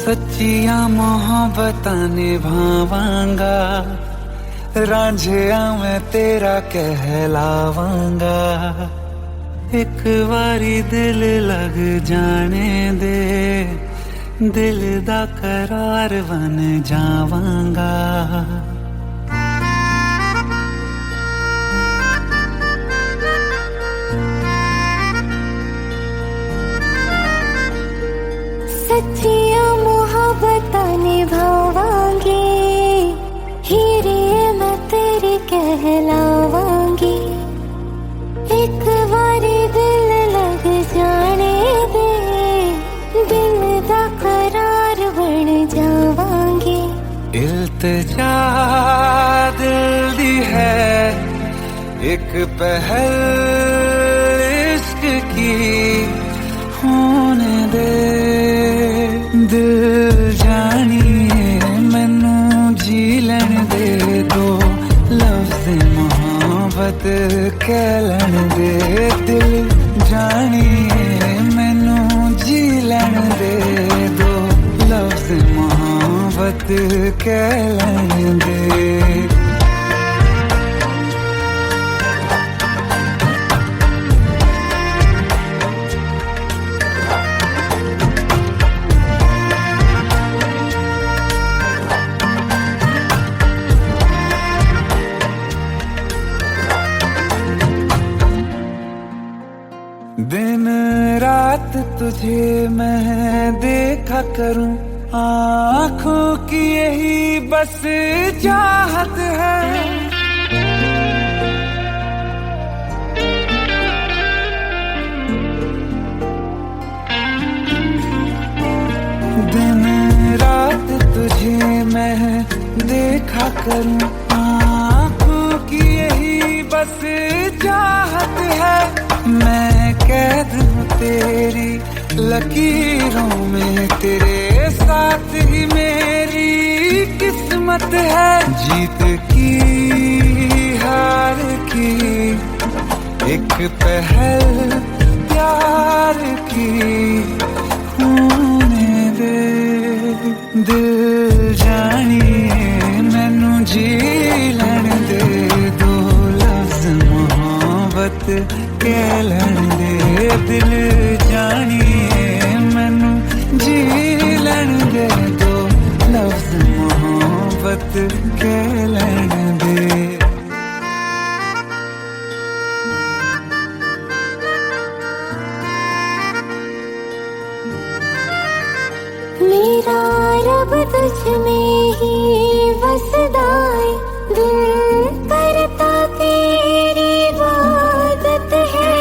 सच्चिया मोहब्बतां निभावांगा, रांझिया मैं तेरा कहलावांगा। एक बारी दिल लग जाने दे, दिल दा करार बन जावांगा। सच्चिया मोहब्बतां निभावांगी, हीरे मैं तेरी कहलावांगी। एक बारी दिल लग जाने दे, दिल दा करार बन जावांगी। इल्तिजा दिल दी है एक पहल इश्क की, होने दे दिल जानिए मैनू जी लैन दे दो, लफ्ज़ मोहब्बत कह लैन दे। दिल जानिए मैनू जी लैन दे दो, लफ्ज़ मोहब्बत कह लैन दे। दिन रात तुझे मैं देखा करूं, आँखों की यही बस चाहत है। दिन रात तुझे मैं देखा करूं, आँखों की यही बस चाहत है। मैं कैद हूँ तेरी लकीरों में, तेरे साथ ही मेरी किस्मत है। जीत की हार की एक पहल प्यार की, होने दे दिल जानिए मैनू जी लैन दे दो, लफ्ज़ मोहब्बत कह लैन दे। दिल जानिए मैनू जी लैन दे दो, लफ्ज़ मोहब्बत कह लैन दे। मेरा रब तुझ में ही बसदा है, दिल करता तेरी इबादत है।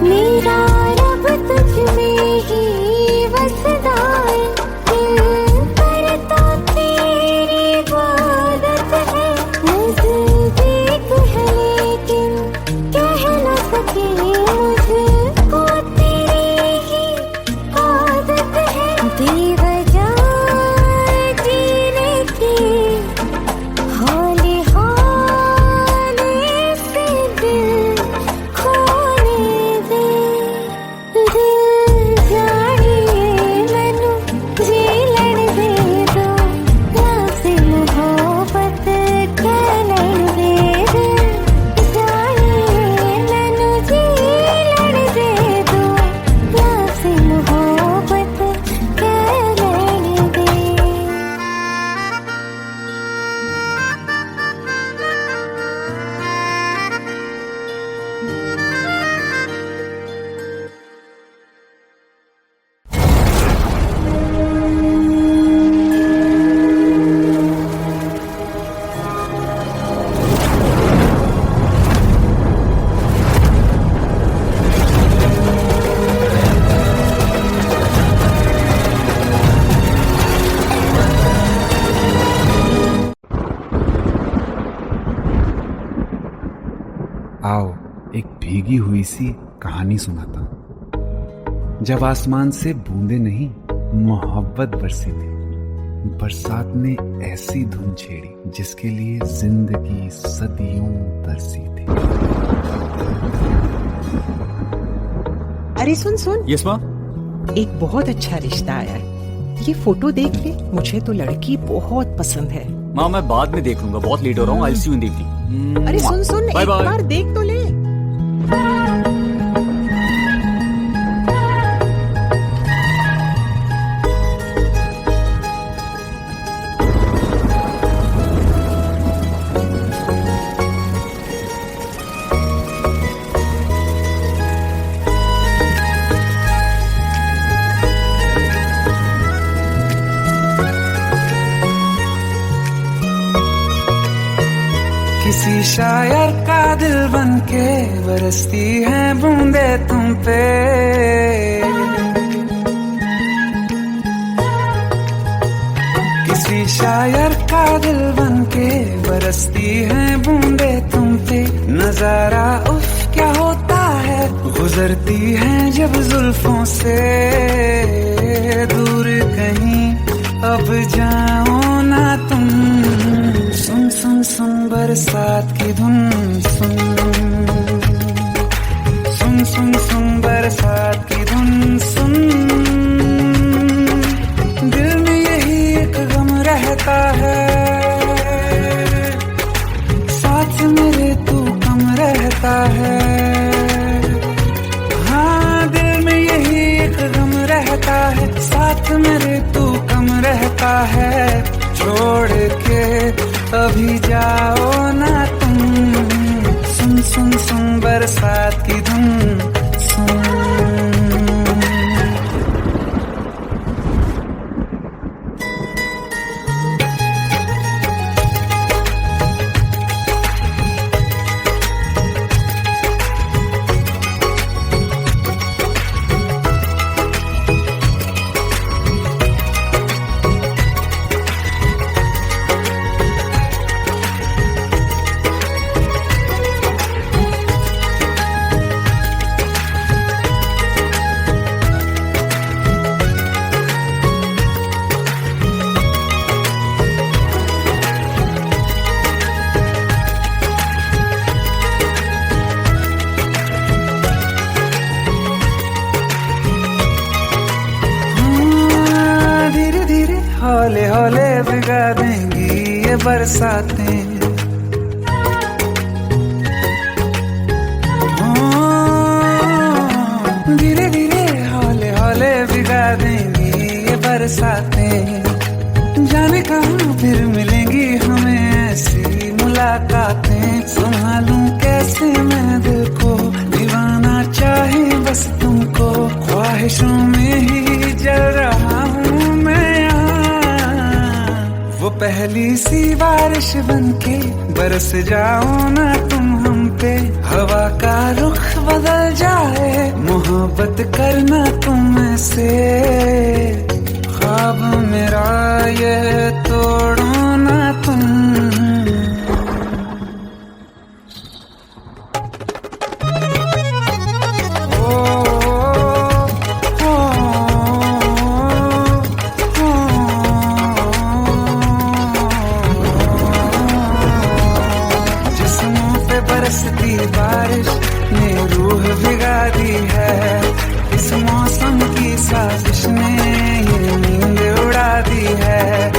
मेरा रब तुझ में ही बसदा है, दिल करता तेरी इबादत है। नज़दीक है लेकिन कह न सके, मुझको तेरी ही आदत है। बेवजह जीने की हौले हौले से दिल खोने दे। दिल जानिए मैनू जी लैन दे दो, लफ्ज़ मोहब्बत कह लैन दे। दिल जानिए मैनू जी लैन दे दो, लफ्ज़ मोहब्बत कह लैन दे। आओ एक भीगी हुई सी कहानी सुनाता हूं। जब आसमान से बूंदे नहीं मोहब्बत बरसी थी, बरसात ने ऐसी धुन छेड़ी जिसके लिए जिंदगी सदियों तरसी थी। अरे सुन सुन, यस माँ। एक बहुत अच्छा रिश्ता आया है, ये फोटो देख ले। मुझे तो लड़की बहुत पसंद है। माँ मैं बाद में देख लूंगा, बहुत लेट हो रहा हूँ। आई सी यू इन द इवनिंग। अरे सुन सुन, बाय एक बाय। बार देख तो ले। किसी शायर का दिल बन के बरसती है बूंदे तुम पे। किसी शायर का दिल बन के बरसती है बूंदे तुम पे। नजारा उफ क्या होता है, गुजरती है जब जुल्फों से। दूर कहीं अब जाओ ना तुम, सुन सुन सुन बरसात की धुन। सुन सुन सुन सुन बरसात की धुन। सुन दिल में यही एक गम रहता है, साथ मेरे तू कम रहता है। हाँ दिल में यही एक गम रहता है, साथ मेरे तू कम रहता है। छोड़ के अभी जाओ ना तुम, सुन सुन सुन बरसात की धुन। सुन हौले हौले भिगा देंगी ये बरसातें। धीरे धीरे हौले हौले भिगा देंगी ये बरसातें। जाने कहाँ फिर मिलेंगी हमें ऐसी मुलाकातें। संभालूं कैसे मैं दिल को, दीवाना चाहे बस तुमको। ख्वाहिशों में ही जल रहा हूँ मैं यहाँ। वो पहली सी बारिश बनके बरस जाओ ना तुम हम पे। हवा का रुख बदल जाए, मोहब्बत करना तुम ऐसे। ख्वाब मेरा ये तोड़ो ना तुम। बरसती बारिश ने रूह भिगा दी है। इस मौसम की साजिश ने ये नींद उड़ा दी है।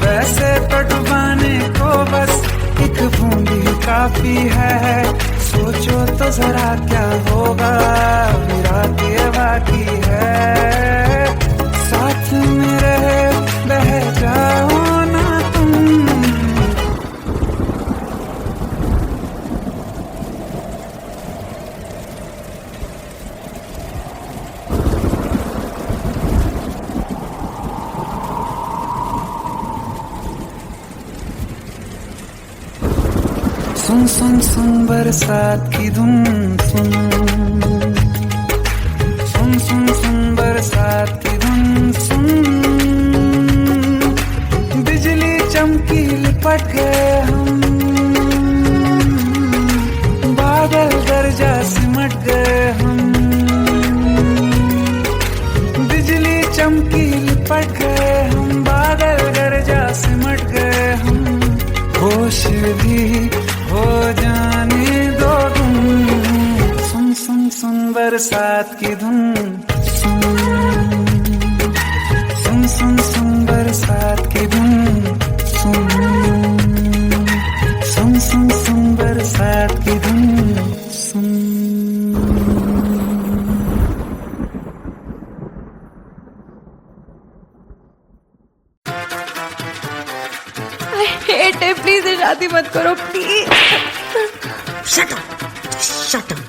वैसे तो डुबाने को बस एक बूंद ही काफी है। सोचो तो जरा क्या होगा, रात ये बाकी है। साथ मेरे बह जाओ ना तुम। सुन सुन सुन बरसात की धुन। सुन सुन सुन सुन बरसात की धुन। सुन बिजली चमकी लिपट गए हम, बादल गरजा सिमट गए हम। बिजली चमकी लिपट गए हम, बादल गरजा पेट है, प्लीज शादी मत करो please. Shut up, shut up.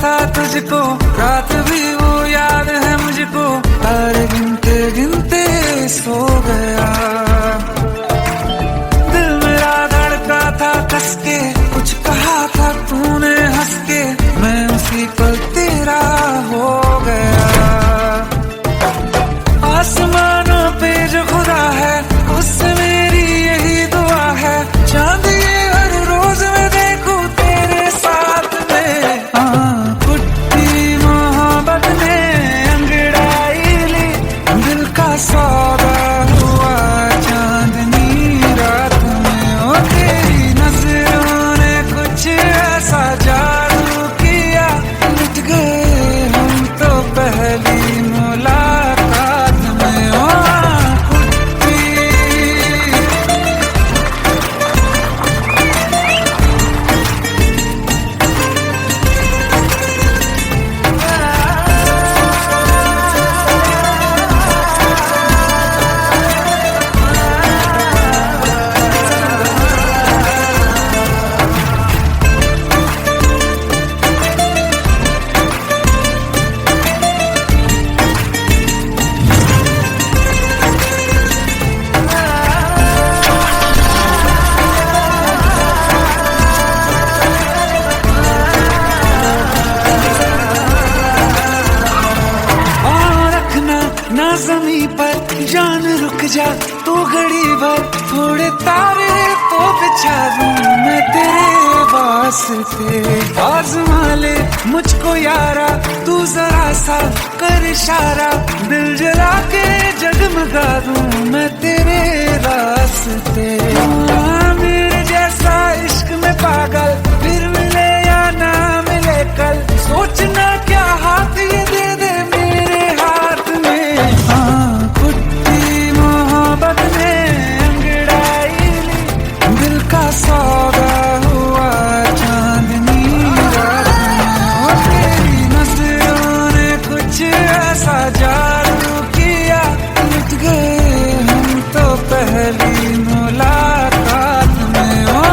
था तुझको रात भी वो याद है मुझको, तारे गिनते गिनते सो गया। दिल मेरा धड़का था कस के, कुछ कहा था तूने हंस के, मैं उसी पल तेरा हो गया। आसमानों पे जो खुदा है उससे मेरी यही दुआ है, चांद ये हर रोज मैं देखूं तेरे साथ में। सौदा हुआ चांदनी रात में, ओ तेरी नजरों ने कुछ ऐसा जादू किया, मिट गए हम तो पहली मुलाकात में। ओ ना ज़मीं पर जान रुक जा तू घड़ी भर, थोड़े तारे तो बिछा दूं मैं तेरे वास्ते। आज़मा ले मुझको यारा तू जरा सा कर इशारा, दिल जला के जगमगा दूं मैं तेरे रास्ते। मेरे जैसा इश्क में पागल फिर मिले या ना मिले कल, सोचना क्या हाथ ये दे दे मेरे हाथ में। कुट्टी मोहब्बत ने अंगड़ाई ली, दिल का सौदा हुआ चांदनी रात में, ओ तेरी नजरों ने कुछ ऐसा जादू किया, मिट गए हम तो पहली मुलाकात में। ओ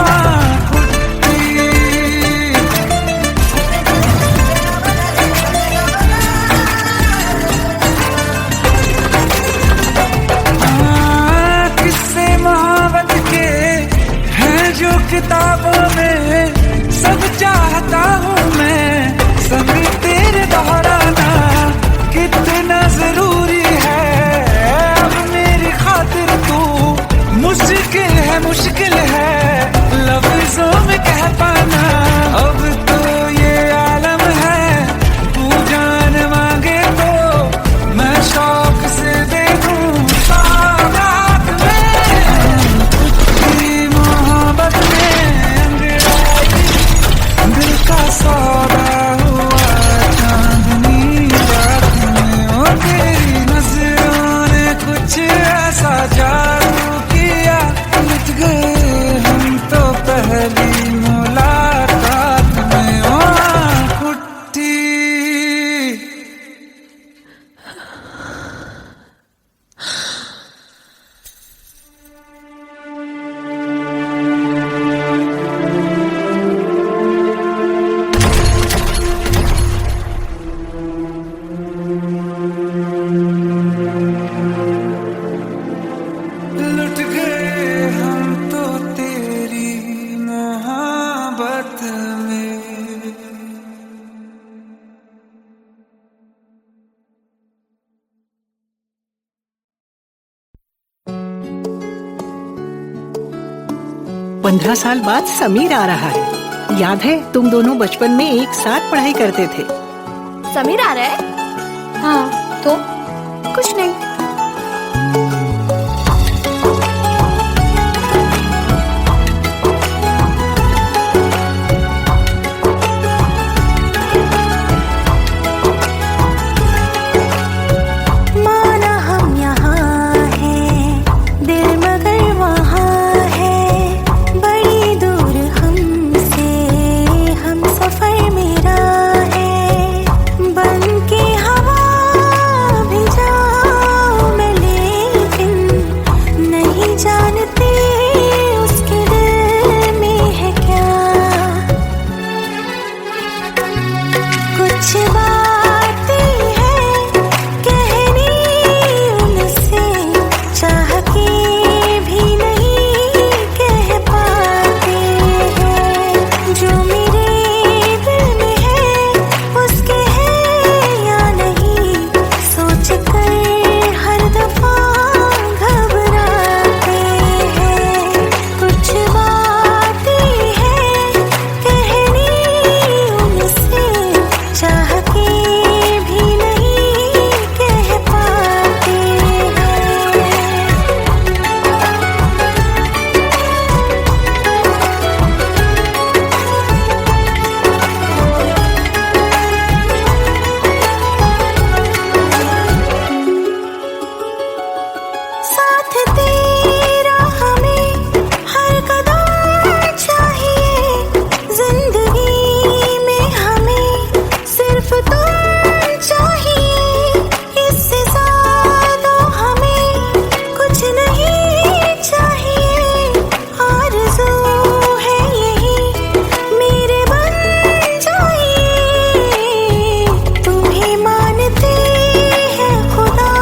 किताबों में सब चाहता हूँ मैं, संग तेरे दोहराना कितना जरूरी है। अब मेरी खातिर तू मुश्किल है लफ्जों में कह पाना। अब तो ये आलम है तू जान मांगे तो मैं शौक से दे दूँ सौगात में। तेरी मोहब्बत दिल का सौदा हुआ चांदनी रात में, ओ तेरी नजरों ने कुछ ऐसा जादू किया, मिट गए हम 15 साल बाद समीर आ रहा है। याद है तुम दोनों बचपन में एक साथ पढ़ाई करते थे। समीर आ रहा है? हाँ तो कुछ नहीं। माना हम यहाँ हैं, दिल मगर वहाँ है, बड़ी दूर हमसे हम सफर मेरा है। बन के हवा भी जाऊं मैं, लेकिन नहीं जानते उसके दिल में है क्या। कुछ बातें हैं कहनी उनसे, चाह के भी नहीं कह पाते हैं। जो मेरे दिल में है उसके है या नहीं, सोच कर हर दफा घबराते हैं। कुछ बातें हैं कहनी उनसे, चाह के भी नहीं कह पाते हैं। साथ तेरा हमें हर कदम चाहिए, जिंदगी में हमें सिर्फ तुम चाहिए। इससे ज्यादा हमें कुछ नहीं चाहिए। आरज़ू है यही मेरे बन जाइए, तुम्हें मानते हैं खुदा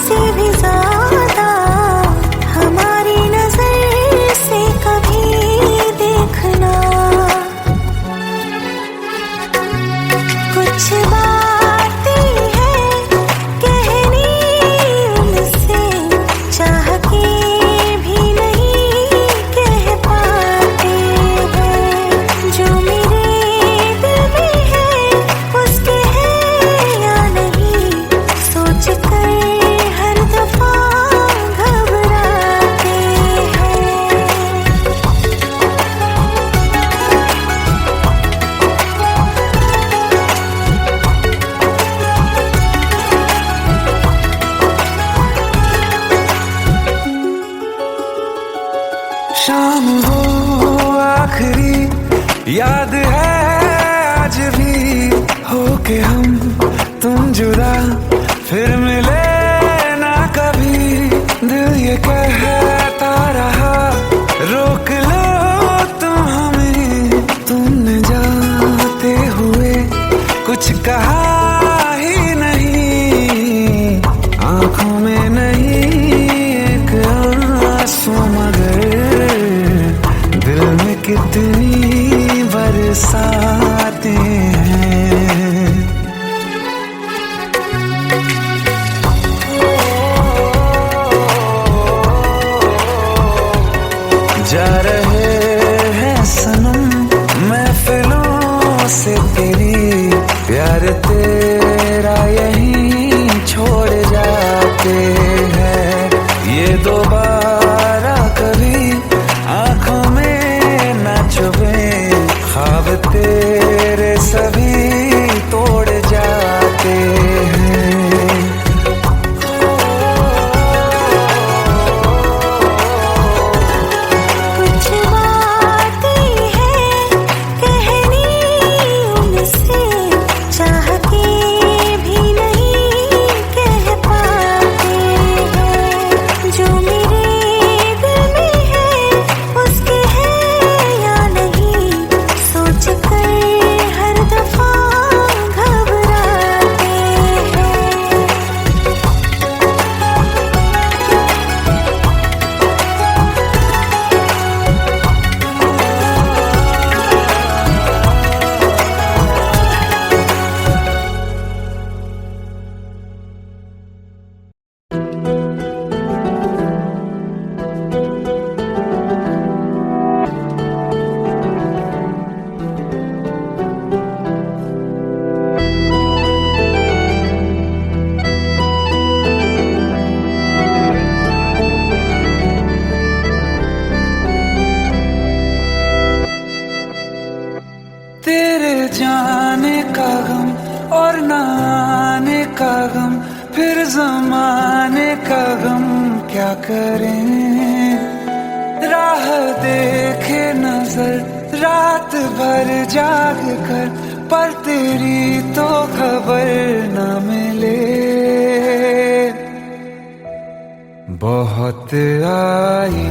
से भी ज्यादा। हमारी नजर से कभी देखना। कुछ बातें हैं कहनी उनसे, चाह के भी नहीं कह पाते हैं। जो मेरे दिल में है उसके है या नहीं, सोच कर हर दफा घबराते हैं। शाम हो आखिरी, याद है आज भी हो के हम तुम जुदा फिर मिले ना कभी। दिल ये कहता रहा रोक लो तुम हमें, तुमने जाते हुए कुछ कहा ही नहीं। आंखों में नहीं एक आंसू, मगर दिल में कितनी बरसाते हैं। जा रहे हैं सनम महफिलों से तेरी, प्यार तेरा यहीं छोड़ जाते हैं। ये दोबारा कभी आंखों में न चुभे, ख्वाब तेरे सभी तोड़ जाते हैं। कुछ बातें हैं कहनी उनसे, चाह के भी नहीं कह पाते हैं। जो मेरे दिल में है उसके है या नहीं, सोच कर हर दफा का गम और न आने का गम, फिर जमाने का गम क्या करें। राह देखे नजर रात भर जाग कर, पर तेरी तो खबर न मिले। बहुत आई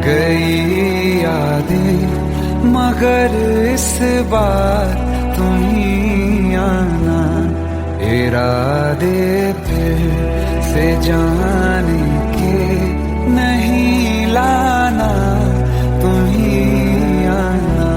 गई यादें, मगर इस बार तुम ही आना। इरादे फिर से जाने के नहीं लाना, तुम ही आना।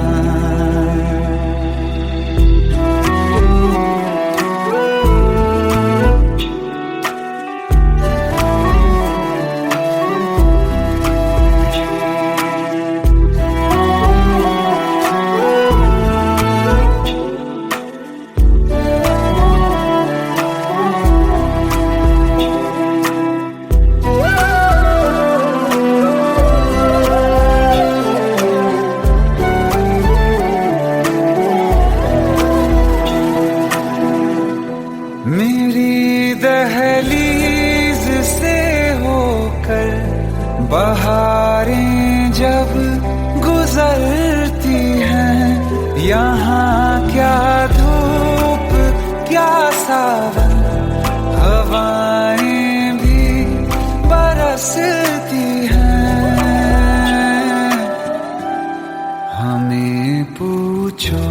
मेरी दहलीज से होकर बहारें जब गुजरती हैं, यहाँ क्या धूप क्या सावन, हवाएं भी बरसती हैं। हमें पूछो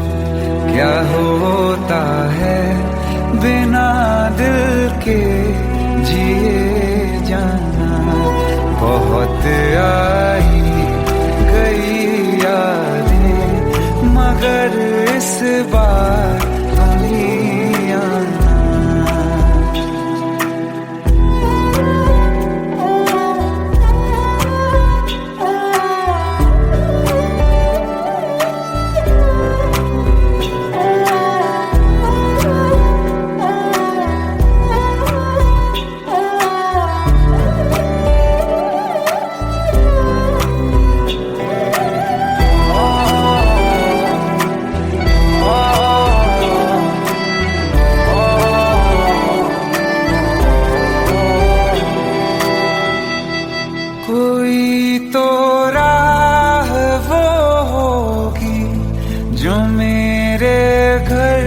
क्या होता है बिना दिल के जिए जाना। बहुत आई गई यादें, मगर इस बार तुम ही आना। कोई तो राह वो होगी जो मेरे घर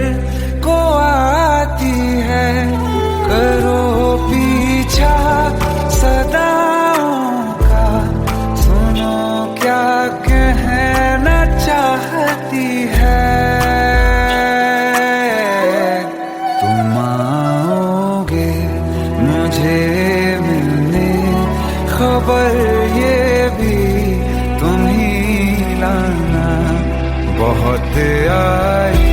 को आती है। करो पीछा सदाओं का, सुनो क्या कहना चाहती है। तुम आओगे मुझे मिलने, खबर ये भी तुम ही लाना। बहुत आई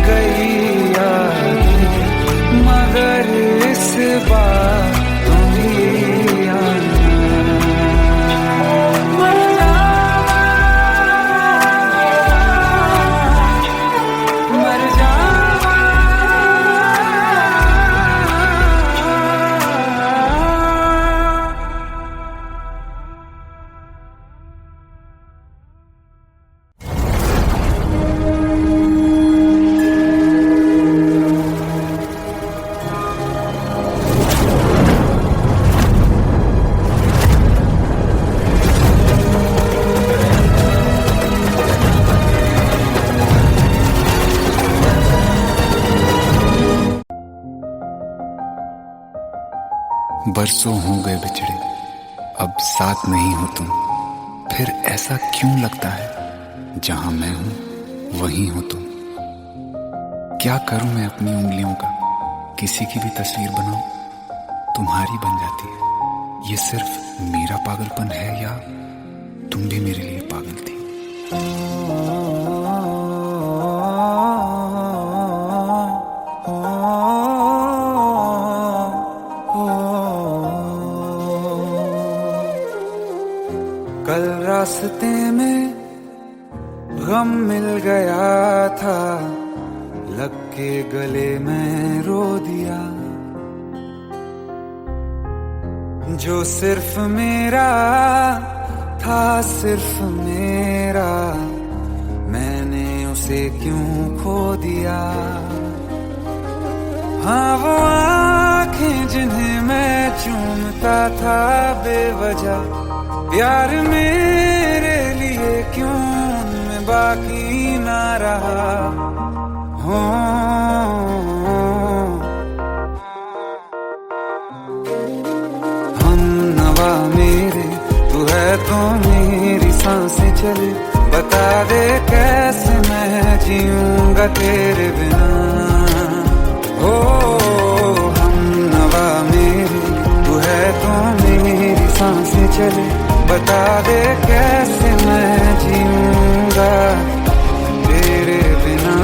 गई यादें, मगर इस बार तुम ही आना। मर जावा, मर जावा। बरसों हो गए बिछड़े, अब साथ नहीं हो तुम। फिर ऐसा क्यों लगता है जहां मैं हूं वहीं हो तुम। क्या करूं मैं अपनी उंगलियों का, किसी की भी तस्वीर बनाऊं तुम्हारी बन जाती है। ये सिर्फ मेरा पागलपन है या तुम भी मेरे लिए पागल थी। कल रास्ते में गम मिल गया था, लग के गले में रो दिया। जो सिर्फ मेरा था, सिर्फ मेरा, मैंने उसे से क्यों खो दिया। हाँ वो आंखें जिन्हें मैं चूमता था बेवजह, प्यार मेरे लिए क्यों उनमें बाकी ना रहा। हो हम नवा मेरे, तू है तो मेरी सांसें चले, बता दे कैसे मैं जीऊंगा तेरे बिना। ओ हम नवा मेरे, तू है तो मेरी सांसें चले, बता दे कैसे मैं जीऊंगा तेरे बिना।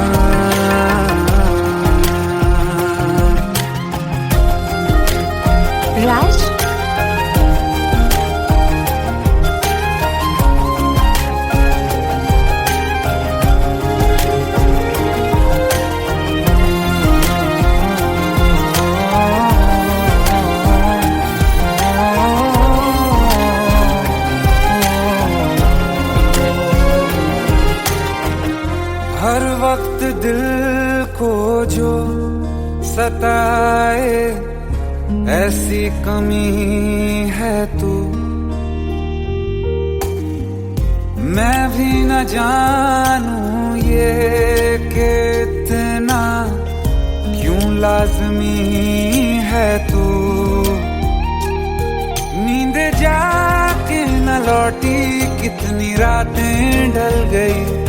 राज, हर वक्त दिल को जो सताए ऐसी कमी है तू, मैं भी न जानूं ये कि इतना क्यों लाज़मी है तू। नींद जाके न लौटी, कितनी रातें ढल गई,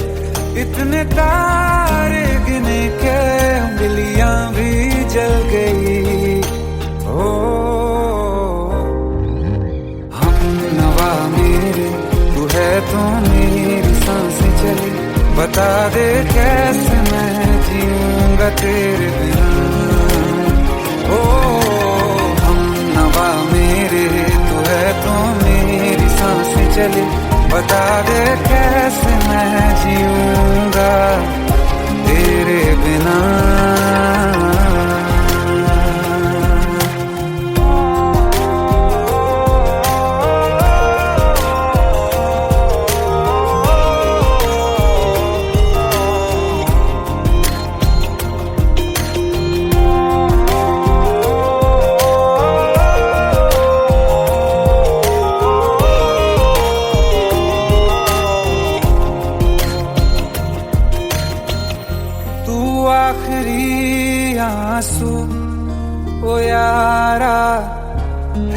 इतने तारे गिने के उंगलियां भी जल गई। ओ हम नवा मेरे, तू है तो मेरी सांसें चली, बता दे कैसे मैं जीऊंगा तेरे बिना। ओ हम नवा मेरे, तू है तो मेरी सांसें चली, बता दे कैसे मैं जीऊंगा तेरे बिना। आखिरी आंसू ओ यारा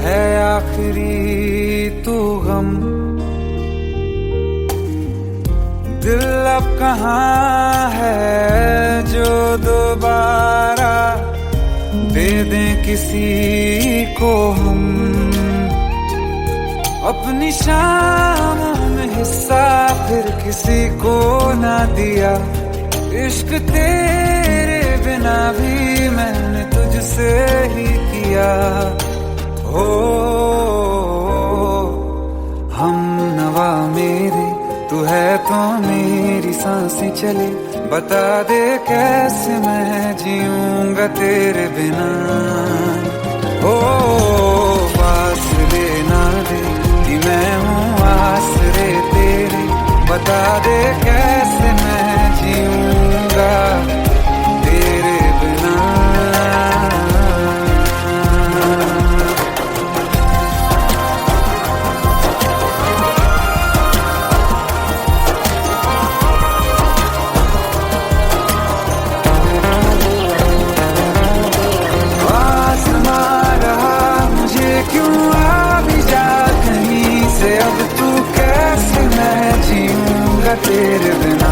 है, आखिरी तू गम, दिल अब कहाँ है जो दोबारा दे दें किसी को हम। अपनी शामों में हिस्सा फिर किसी को ना दिया, इश्क तेरे बिना भी मैंने तुझसे ही किया। हो हम नवा मेरे, तू है तो मेरी सांसें चले, बता दे कैसे मैं जीऊंगा तेरे बिना। ओ फासले ना दे कि मैं हूँ आसरे तेरे, बता दे कैसे मैं जीऊंगा तेरे बिना। आसमां रहा मुझे क्यों आ भी जा कहीं से, अब तू कैसे मैं जीऊंगा तेरे बिना।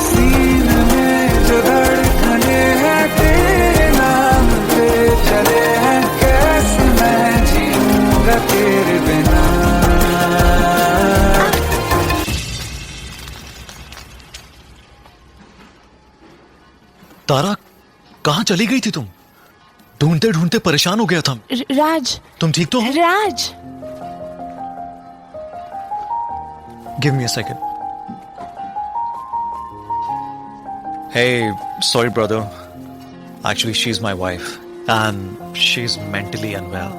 सीने में जो धड़कने हैं तेरे नाम पे चले हैं, कैसे मैं जीऊंगा तेरे बिना। तारा, कहाँ चली गई थी तुम? ढूंढते ढूंढते परेशान हो गया था। राज, तुम ठीक तो हो? Raj, give me a second. Hey, sorry brother. Actually, she's my wife and she's mentally unwell.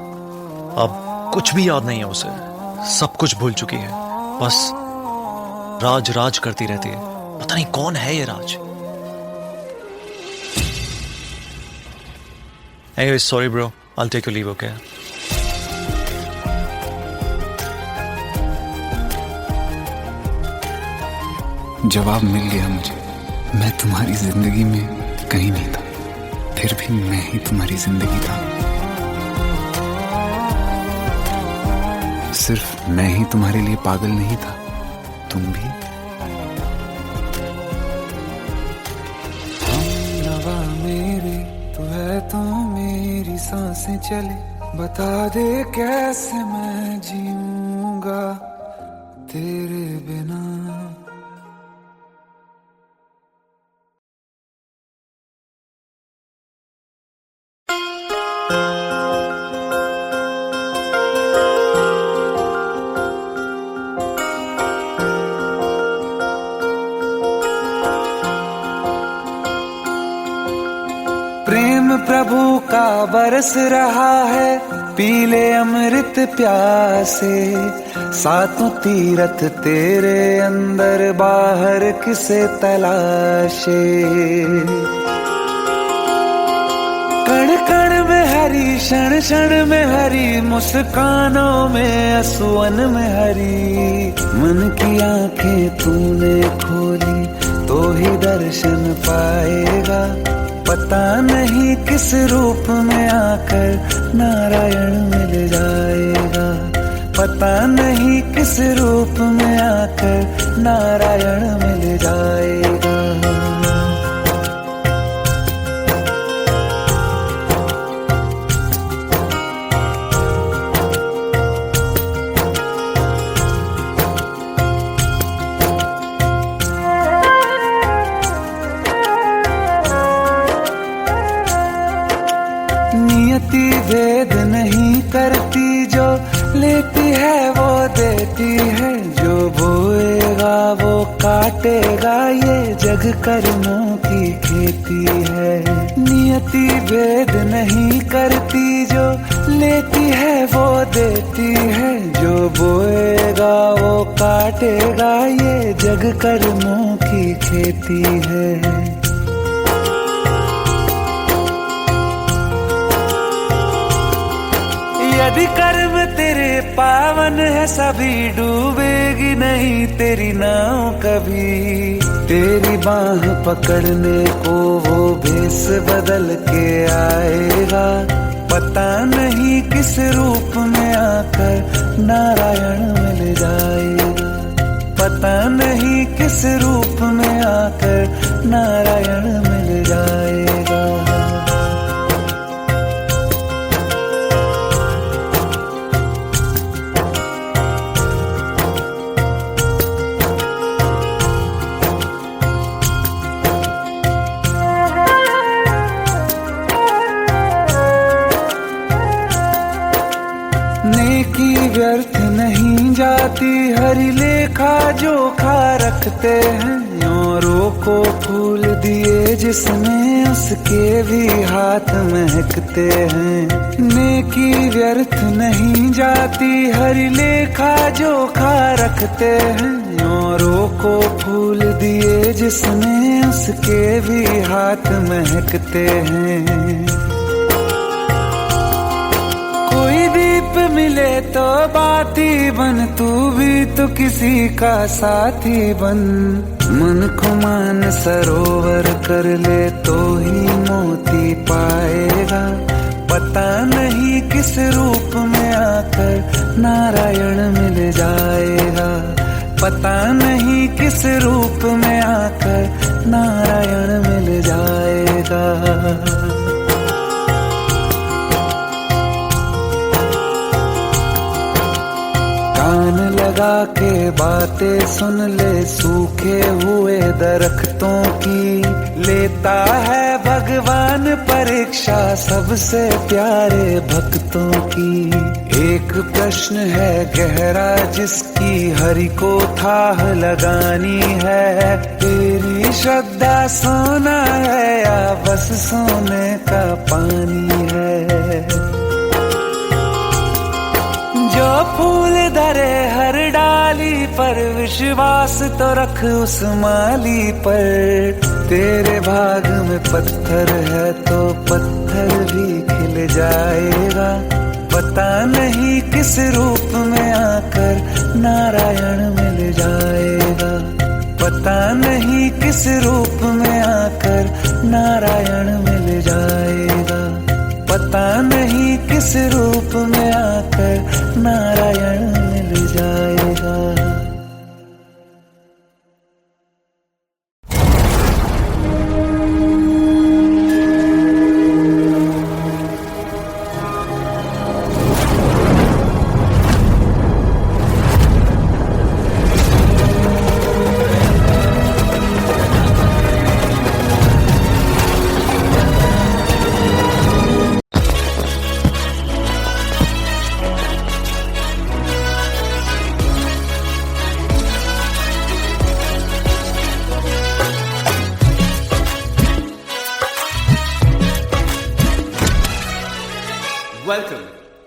अब कुछ भी याद नहीं है उसे, सब कुछ भूल चुकी है, बस राज राज करती रहती है। पता नहीं कौन है ये राज। Anyway, sorry bro, I'll take your leave, okay? जवाब मिल गया मुझे। मैं तुम्हारी जिंदगी में कहीं नहीं था, फिर भी मैं ही तुम्हारी जिंदगी था। सिर्फ मैं ही तुम्हारे लिए पागल नहीं था, तुम भी। हमनवा मेरी तू है तो मेरी सांसें चले, बता दे कैसे मैं जीऊंगा तेरे बिना। प्रेम प्रभु का बरस रहा है, पीले अमृत प्यासे। सातों तीरथ तेरे अंदर बाहर किसे तलाशे। कण कण में हरी, क्षण क्षण में हरी, मुस्कानों में असुवन में हरी। मन की आंखें तूने खोली तो ही दर्शन पाएगा। पता नहीं किस रूप में आकर नारायण मिल जाएगा। पता नहीं किस रूप में आकर नारायण मिल जाएगा। नियति भेद नहीं करती, जो लेती है वो देती है। जो बोएगा वो काटेगा, ये जग कर्मों की खेती है। नियति भेद नहीं करती, जो लेती है वो देती है। जो बोएगा वो काटेगा, ये जग कर्मों की खेती है। यदि कर्म तेरे पावन है, सभी डूबेगी नहीं तेरी नाव कभी। तेरी बाह पकड़ने को वो भेष बदल के आएगा। पता नहीं किस रूप में आकर नारायण मिल जाएगा। पता नहीं किस रूप में आकर नारायण मिल जाएगा। नेकी व्यर्थ नहीं जाती, हरि लेखा जोखा रखते हैं। औरों को फूल दिए जिसने, उसके भी हाथ महकते हैं। नेकी व्यर्थ नहीं जाती, हरि लेखा जोखा रखते हैं। औरों को फूल दिए जिसने, उसके भी हाथ महकते हैं। कोई दीप मिले तो बाती बन, तू भी तो किसी का साथी बन। मन को मान सरोवर कर ले तो ही मोती पाएगा। पता नहीं किस रूप में आकर नारायण मिल जाएगा। पता नहीं किस रूप में आकर नारायण मिल जाएगा। कान लगा के बातें सुन ले सूखे हुए दरख्तों की। लेता है भगवान परीक्षा सबसे प्यारे भक्तों की। एक प्रश्न है गहरा जिसकी हरि को थाह लगानी है। तेरी श्रद्धा सोना है या बस सोने का पानी है। जो फूल धरे हर डाली पर विश्वास तो रख उस माली पर। तेरे भाग में पत्थर है तो पत्थर भी खिल जाएगा। पता नहीं किस रूप में आकर नारायण मिल जाएगा। पता नहीं किस रूप में आकर नारायण मिल जाएगा। पता नहीं किस रूप में आकर नारायण मिल जाएगा।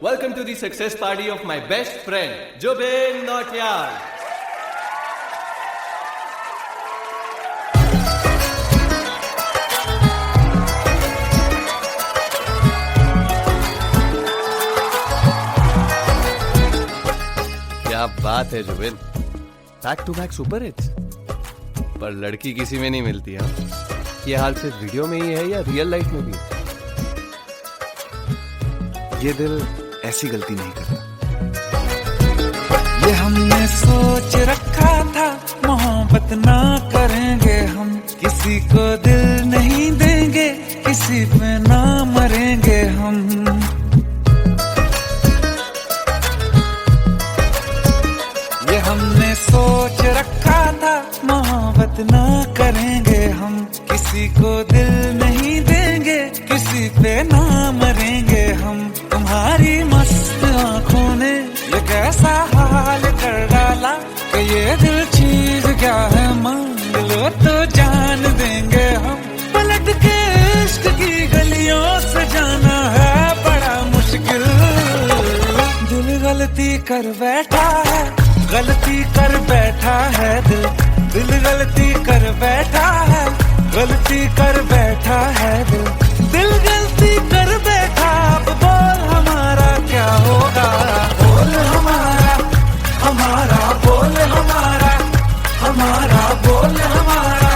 Welcome to the success party of my best friend, Jobin Nautiyal. क्या बात है Zubin, back to back super hits. पर लड़की किसी में नहीं मिलती है। ये हाल सिर्फ वीडियो में ही है या रियल लाइफ में भी? ये दिल ऐसी गलती नहीं करता। ये हमने सोच रखा था मोहब्बत ना करेंगे हम। किसी को दिल नहीं देंगे, किसी पे ना मरेंगे हम। ये हमने सोच रखा था मोहब्बत ना करेंगे हम। किसी को दिल नहीं देंगे, किसी पे ना मरेंगे हम। तुम्हारी मस्त आंखों ने ये कैसा हाल कर डाला कि ये दिल चीज क्या है मांग लो तो जान देंगे हम। पलट के इश्क की गलियों से जाना है बड़ा मुश्किल। दिल गलती कर बैठा है, गलती कर बैठा है दिल। दिल गलती कर बैठा है, गलती कर बैठा है दिल। दिल गलती कर बैठा, अब बोल हमारा क्या होगा। बोल हमारा, हमारा बोल हमारा, हमारा बोल हमारा।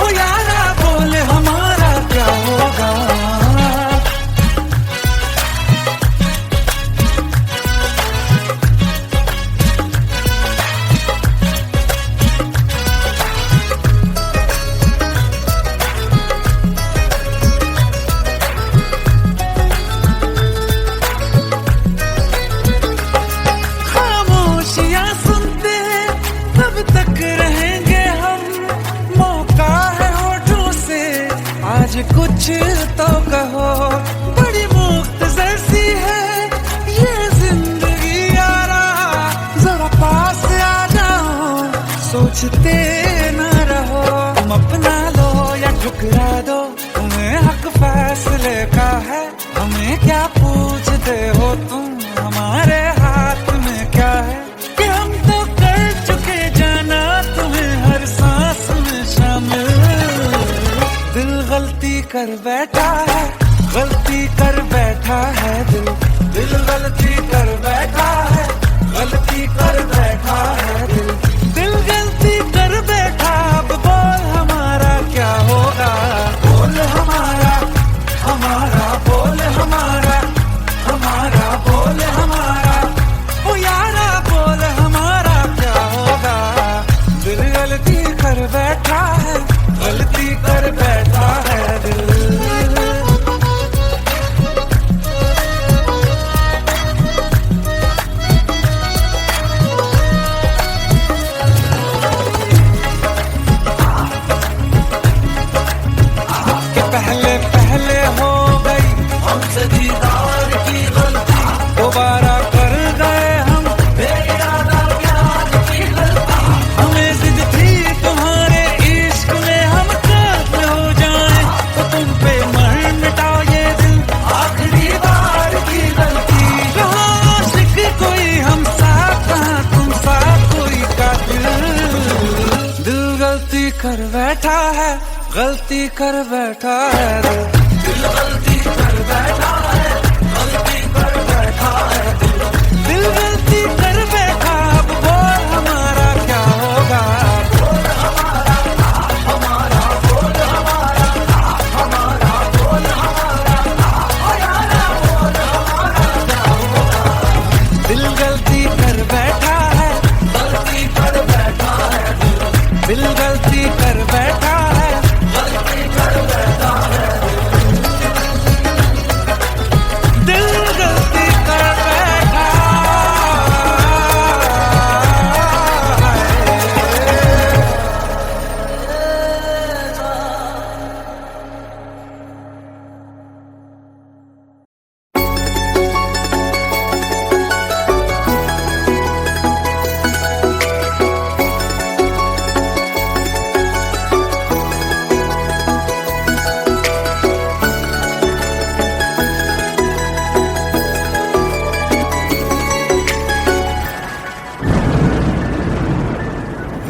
ओ यारा बोल हमारा क्या होगा। कुछ तो कहो, बड़ी मुफ्त जैसी है ये जिंदगी यारा। जरा पास आ जाओ, सोचते न रहो। तुम अपना लो या ठुकरा दो, तुम्हें हक फैसले का है। हमें क्या पूछते हो तुम, हमारे हाथ में क्या है। कि हम तो कर चुके जाना तुम्हें हर सांस में शामिल। दिल गलती कर बैठा है, गलती कर बैठा है दिल। दिल गलती कर बैठा है, गलती कर बैठा है दिल। दिल गलती कर बैठा, अब बोल हमारा क्या होगा। बोल हमारा, हमारा बोल हमारा, हमारा बोल हमारा। ओ यारा बोल हमारा क्या होगा। दिल गलती कर बैठा है, गलती कर बैठा है दिल। कर बैठा है, गलती कर बैठा है दिल गलती कर बैठा है, गलती कर बैठा है दिल गलती कर बैठा। अब बोल हमारा क्या होगा, बोल हमारा हमारा बोल हमारा हमारा बोल हमारा ओ यारा बोल हमारा क्या होगा। दिल गलती कर बैठा है, गलती कर बैठा है दिल गलती कर बैठा है, गलती कर बैठा है दिल गलती कर बैठा है।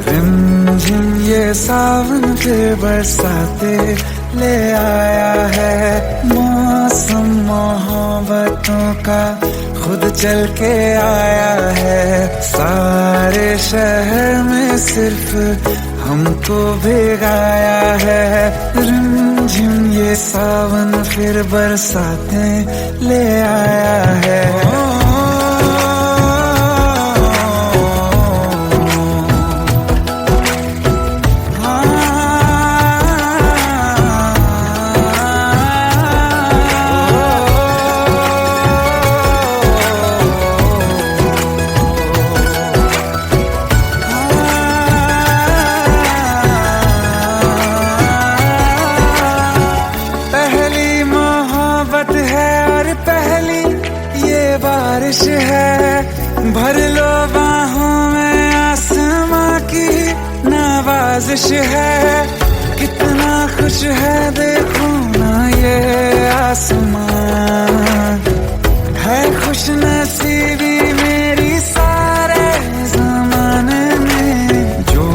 रिमझिम ये सावन फिर बरसाते ले आया है, मौसम मोहब्बतों का खुद चल के आया है। सारे शहर में सिर्फ हमको भिगाया है, रिमझिम ये सावन फिर बरसाते ले आया है। बारिश है भर लो बाहों में, आसमां की नवाजिश है। कितना खुश है देखो ना ये आसमां, है खुश नसीबी मेरी सारे जमाने में। जो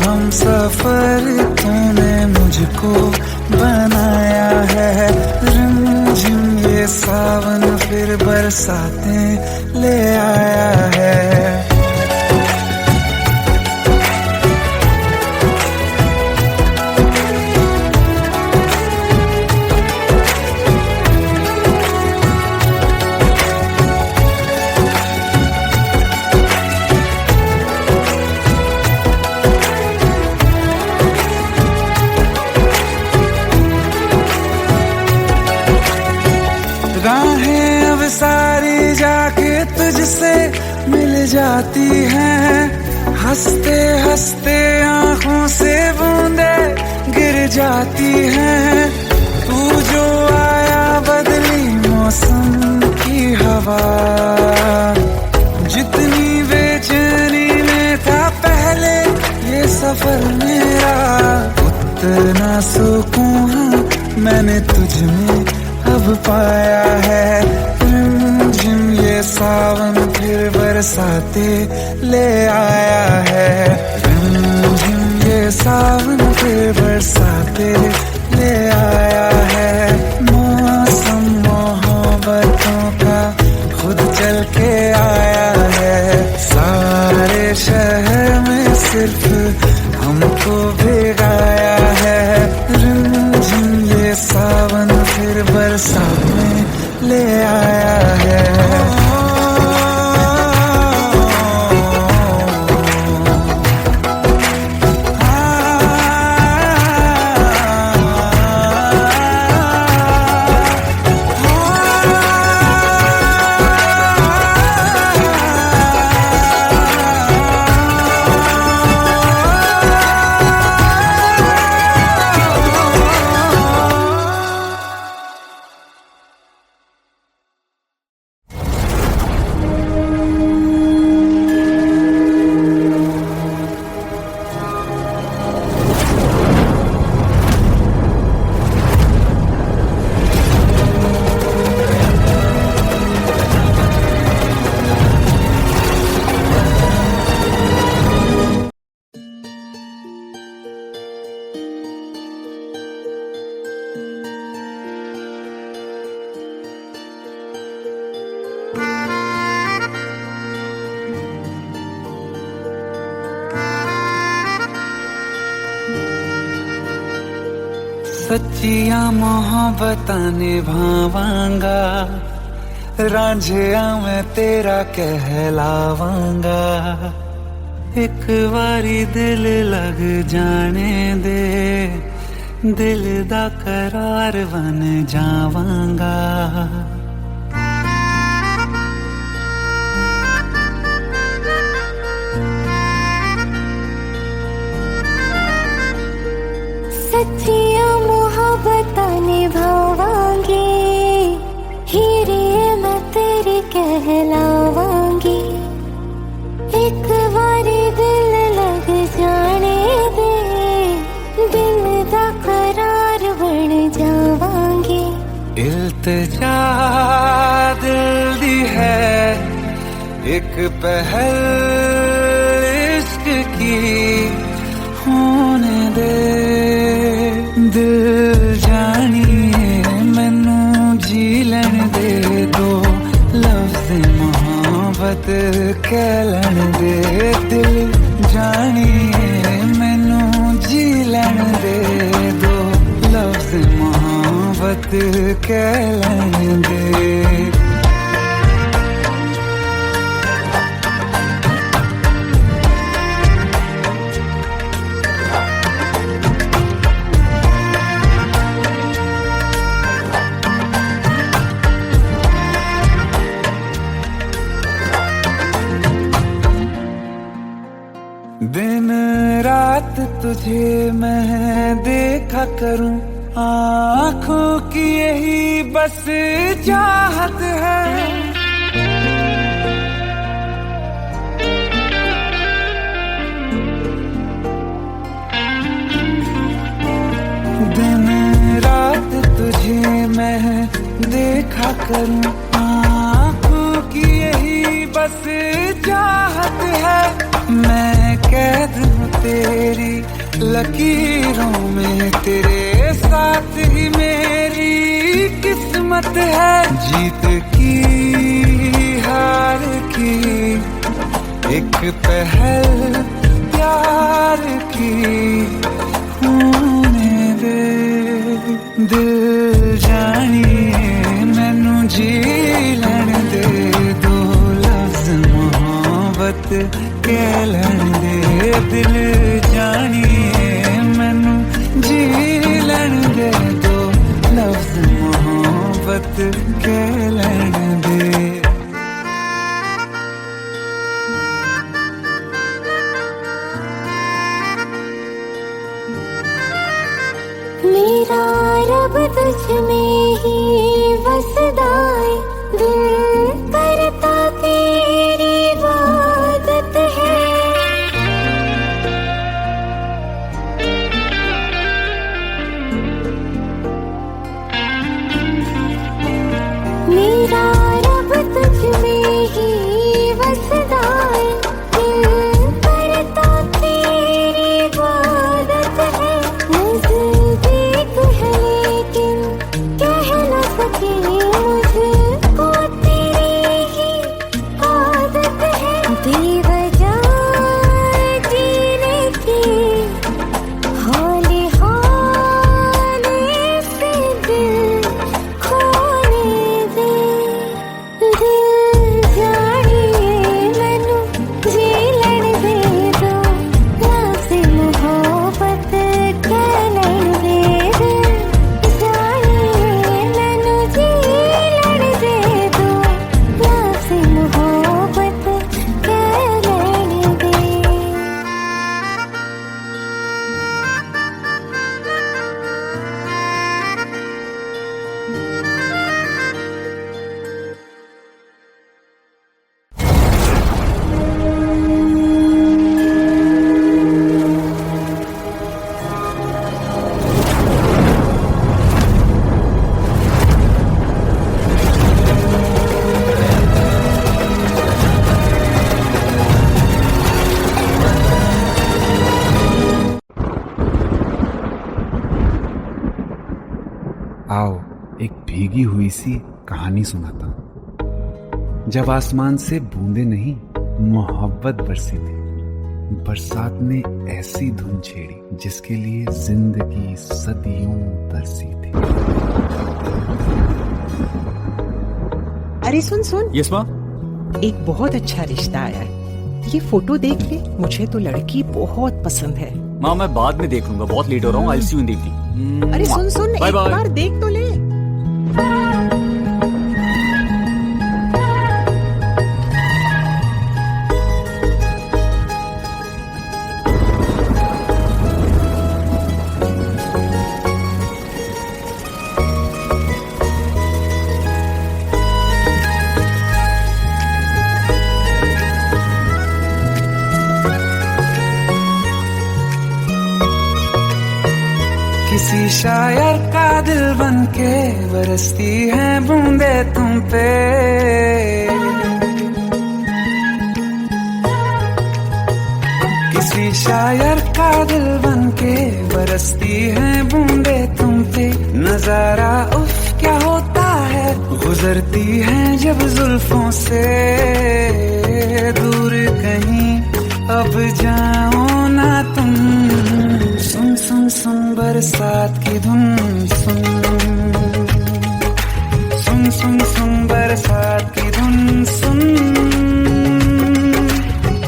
हम सफर तूने मुझको बनाया है, रिमझिम ये सावन फिर बरसाते ले आया है। राहें अब सारी जाके तुझसे मिल जाती हैं, हंसते हंसते आंखों से बूंदे गिर जाती हैं। तू जो आया बदली मौसम की हवा, जितनी बेचैनी में था पहले ये सफर मेरा, उतना सुकून मैंने तुझ में अब पाया है। रिमझिम ये सावन फिर बरसाते ले आया है, रिमझिम ये सावन फिर बरसाते ले आया है। मौसम मोहब्बतों का खुद चल के आया है, सारे शहर में सिर्फ हमको भिगाया है। रिमझिम ये सावन फिर बरसात में ले आया है। सच्चिया मोहब्बतां निभावांगा, रांझिया मैं तेरा कहलावांगा। एक बारी दिल लग जाने दे, दिल दा करार बन जावांगा। सच्चिया मोहब्बतां निभावांगी, हीरे मैं तेरी कहलावांगी। एक बारी दिल लग जाने दे, दिल दा करार बन जावांगी। इल्तिजा दिल दी है एक पहल इश्क की, होने दे दिल जानिए मैनू जी लैन दे दो, लफ्ज़ मोहब्बत कह लैन दे। दिल जानिए मैनू जी लैन दे दो, लफ्ज़ मोहब्बत कह लैन दे। दिन रात तुझे मैं देखा करूं, आँखों की यही बस चाहत है। दिन रात तुझे मैं देखा करूं, आँखों की यही बस चाहत है। मैं कैद हूँ तेरी लकीरों में, तेरे साथ ही मेरी किस्मत है। जीत की हार की एक पहल प्यार की, होने दे दिल जानिए मैनू जी लैन दे दो, लफ्ज़ मोहब्बत कह लैन दे। दिल जानिए मैनू जी लैन दे दो, लफ्ज़ मोहब्बत कह लैन दे। मेरा रब तुझ में ही वसदा है, दिल करता तेरी इबादत है। मेरा रब तुझ में ही वसदा है, दिल करता तेरी इबादत है। नज़दीक है लेकिन कह न सके, मुझको तेरी ही आदत है। बेवजह जीने की हौले हौले से दिल खोने दे। दिल जानिए मैनू जी लैन दे दो, लफ्ज़ मोहब्बत कह लैन दे। दिल जानिए मैनू जी लैन दे दो, लफ्ज़ मोहब्बत कह लैन दे। आओ एक भीगी हुई सी कहानी सुनाता हूं। जब आसमान से बूंदे नहीं मोहब्बत बरसी थी, बरसात ने ऐसी धुन छेड़ी जिसके लिए जिंदगी सदियों तरसी थी। अरे सुन सुन, यस माँ। एक बहुत अच्छा रिश्ता आया है, ये फोटो देख ले। मुझे तो लड़की बहुत पसंद है। माँ मैं बाद में देख लूंगा, बहुत लेट हो रहा हूँ। आई सी यू इन द इवनिंग। अरे सुन सुन, बाय एक बाय। बार देख तो ले। किसी शायर का दिल बनके बरसती है बूंदे तुम पे। किसी शायर का दिल बनके बरसती है बूंदे तुम पे। नजारा उफ क्या होता है, गुजरती है जब जुल्फों से। दूर कहीं अब जाओ ना तुम, सुन सुन सुन बरसात की धुन। सुन सुन सुन सुन बरसात की धुन। सुन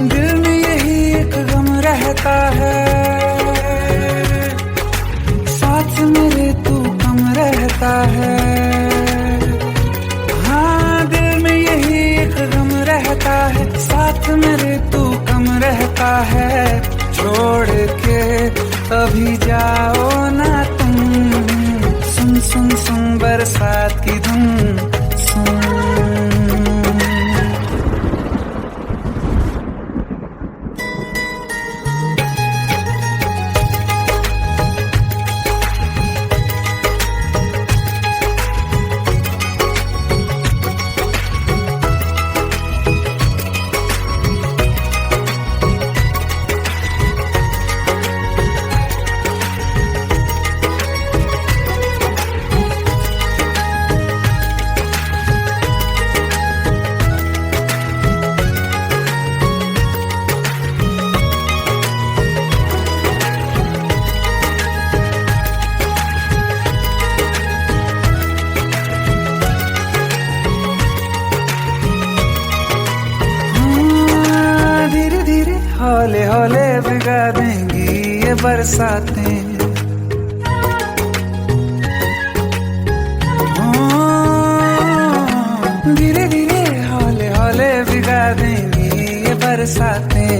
दिल में यही एक गम रहता है, साथ मेरे तू कम रहता है। हाँ दिल में यही एक गम रहता है, साथ मेरे तू कम रहता है। छोड़ के अभी जाओ ना तुम, सुन सुन सुन बरसात की धुन। सुन हौले हौले भिगा देंगी ये बरसातें। धीरे धीरे हौले हौले भिगा देंगी ये बरसातें।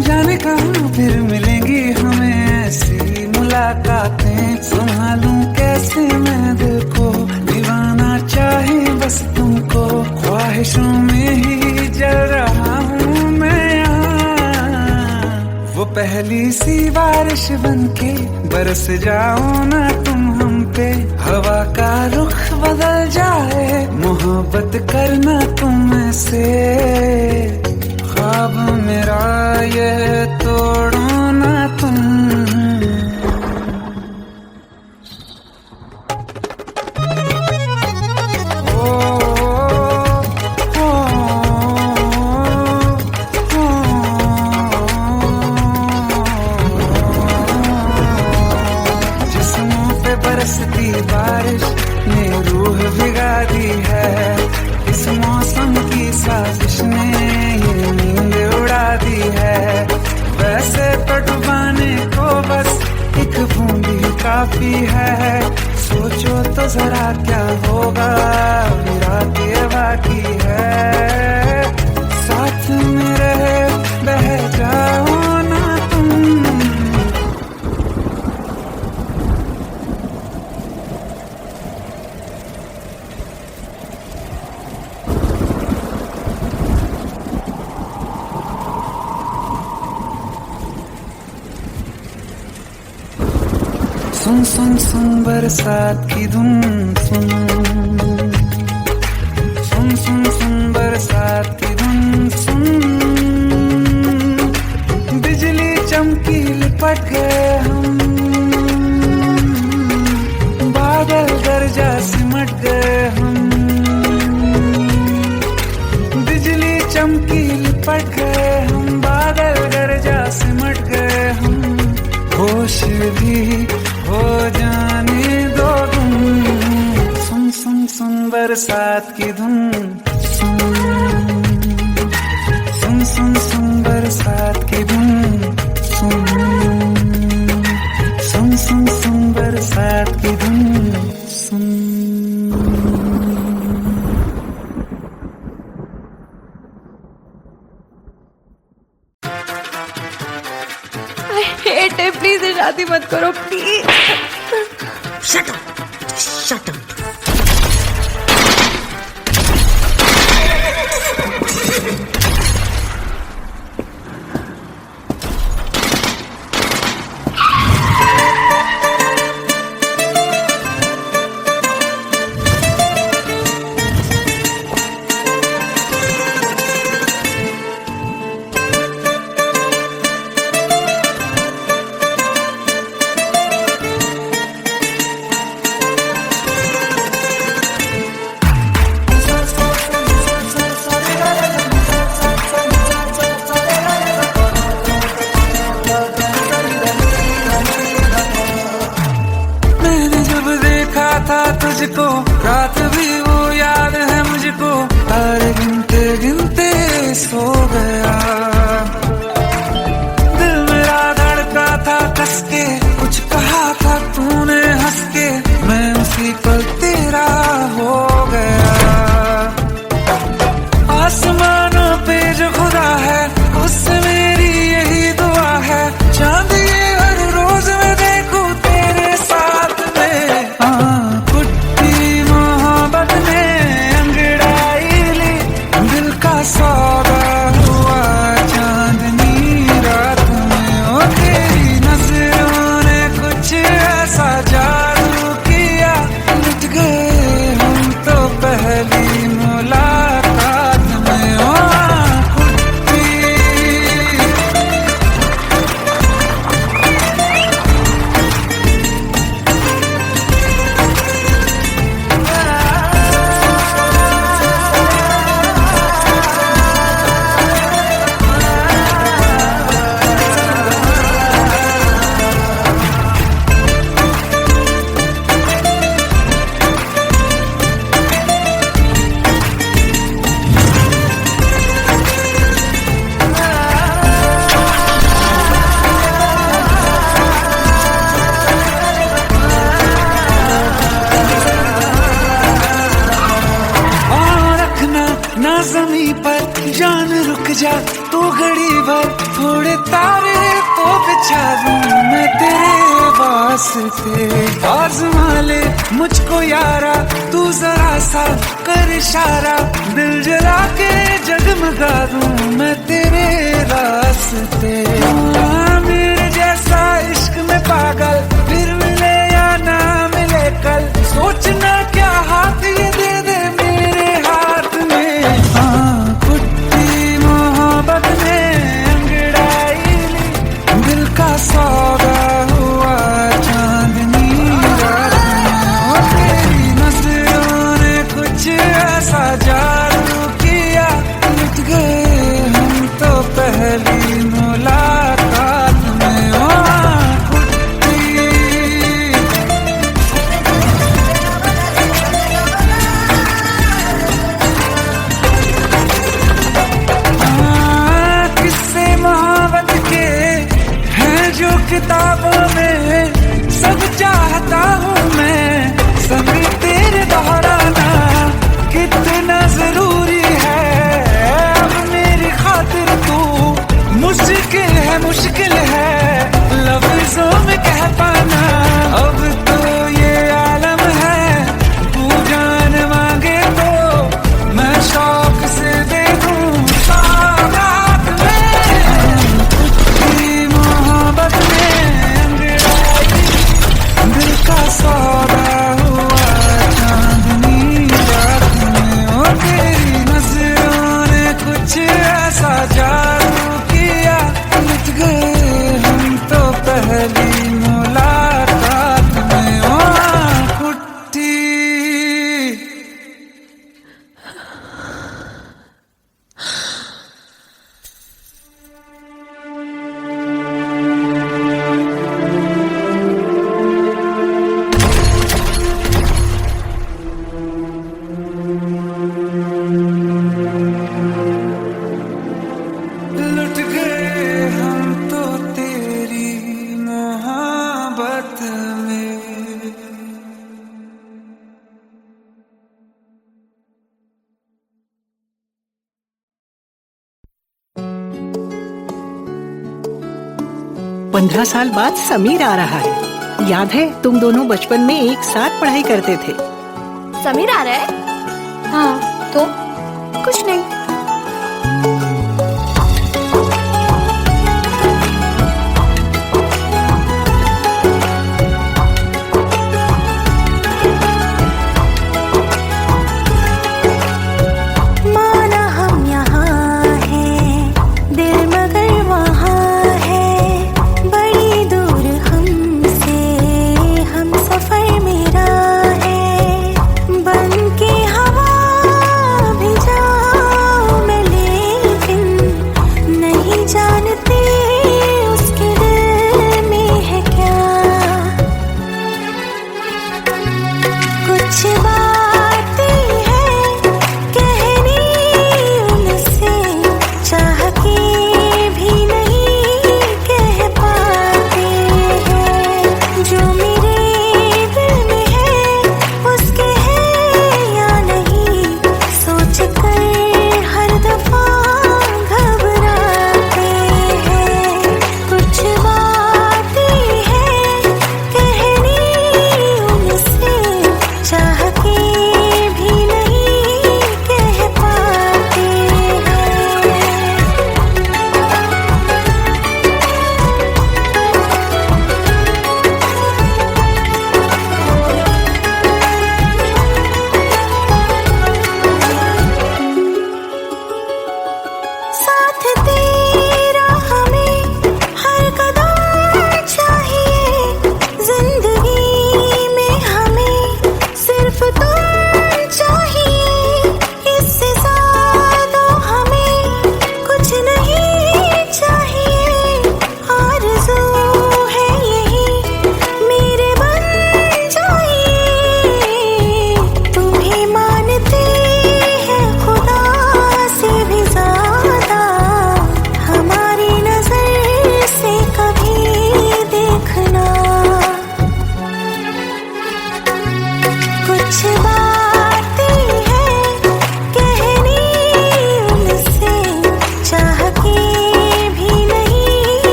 जाने कहाँ फिर मिलेंगी हमें ऐसी मुलाकातें। संभालूं कैसे मैं दिल को, दीवाना चाहे बस तुमको। ख्वाहिशों में ही जल रहा हूँ मैं यहाँ। वो पहली सी बारिश बनके बरस जाओ ना तुम हम पे। हवा का रुख बदल जाए, मोहब्बत करना तुम से। ख्वाब मेरा ये तोड़ो ना तुम। बरसती बारिश ने रूह भिगा दी है। इस मौसम की साजिश ने ये नींद उड़ा दी है। वैसे तो डुबाने को बस एक बूंद ही काफी है। सोचो तो जरा क्या होगा, रात ये बाकी है। साथ मेरे बह जाओ ना तुम। सुन सुन सुन बरसात की धुन। सुन सुन सुन सुन बरसात की धुन। सुन बिजली चमकी लिपट गए हम, बादल गरजा सिमट गए हम। बिजली चमकी लिपट गए हम, बादल गरजा होश भी हो जाने दो तुम। सुन सुन सुन बरसात की धुन, सुन सुन सुन सुन बरसात की धुन, सुन सुन सुन सुन बरसात की धुन, सुन। हेट है, प्लीज शादी मत करो please. Shut up, shut up. तुझको रात भी वो याद है मुझको, तारे गिनते गिनते सो गया। दिल मेरा धड़का था कस के, कुछ कहा था तूने हंस के, मैं उसी पल तेरा हो गया। आसमानों पे जो खुदा है उससे मेरी यही दुआ है, चांद ये हर रोज मैं देखूं तेरे साथ में। सौदा हुआ चांदनी रात में, ओ तेरी नजरों ने कुछ ऐसा जादू किया, लुट गए हम तो पहली मुलाकात में। ओ ज़मीं पर जान रुक जा तू घड़ी भर, थोड़े तारे तो बिछा दूं मैं तेरे वास्ते। आज़मा ले मुझको यारा तू जरा सा कर इशारा, दिल जला के जगमगा दूं मैं तेरे रास्ते। मेरे जैसा इश्क में पागल फिर मिले या ना मिले कल, सोचना क्या हाथ ये दे दे मेरे हाथ में। कुट्टी मोहब्बत में अंगड़ाई ली, दिल का सौदा हुआ चांदनी रात में। तेरी नजरों ने कुछ ऐसा जादू किया, लुट गए हम तो पहली मुलाकात में। किताबों में सब चाहता हूँ मैं, संग तेरे दोहराना कितना जरूरी है। अब मेरी खातिर तू मुश्किल है लफ्जों में कह पाना। अब तो ये आलम है तू जान मांगे तो मैं शौक से दे दूँ सौगात में। मोहब्बत में 15 साल बाद समीर आ रहा है। याद है तुम दोनों बचपन में एक साथ पढ़ाई करते थे। समीर आ रहा है? हाँ, तो कुछ नहीं।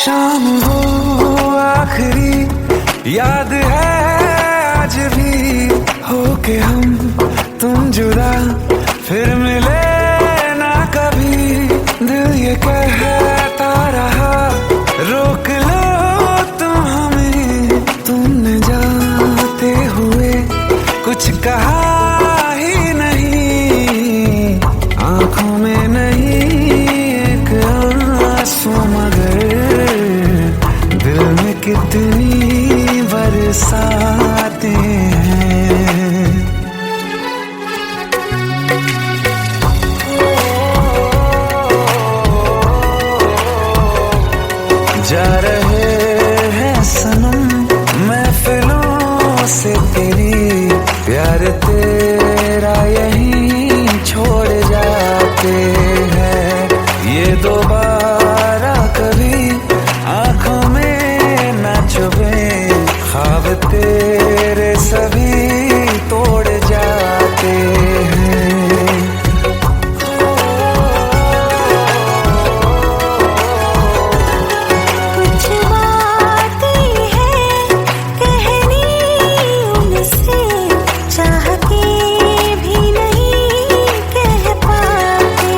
शाम हो आखिरी याद है आज भी हो के हम तुम जुदा फिर मिले ना कभी। दिल ये कहता रहा रोक लो तुम हमें, तुमने जाते हुए कुछ कहा ही नहीं। आंखों में नहीं एक आंसू मगर दिल में कितनी बरसाते हैं। जा रहे हैं सनम महफिलों से तेरी, प्यार तेरा यहीं छोड़ जाते हैं। ये दोबारा कभी आंखों में न चुभे, ख्वाब तेरे सभी तोड़ जाते हैं। कुछ बातें हैं कहनी उनसे, चाह के भी नहीं कह पाते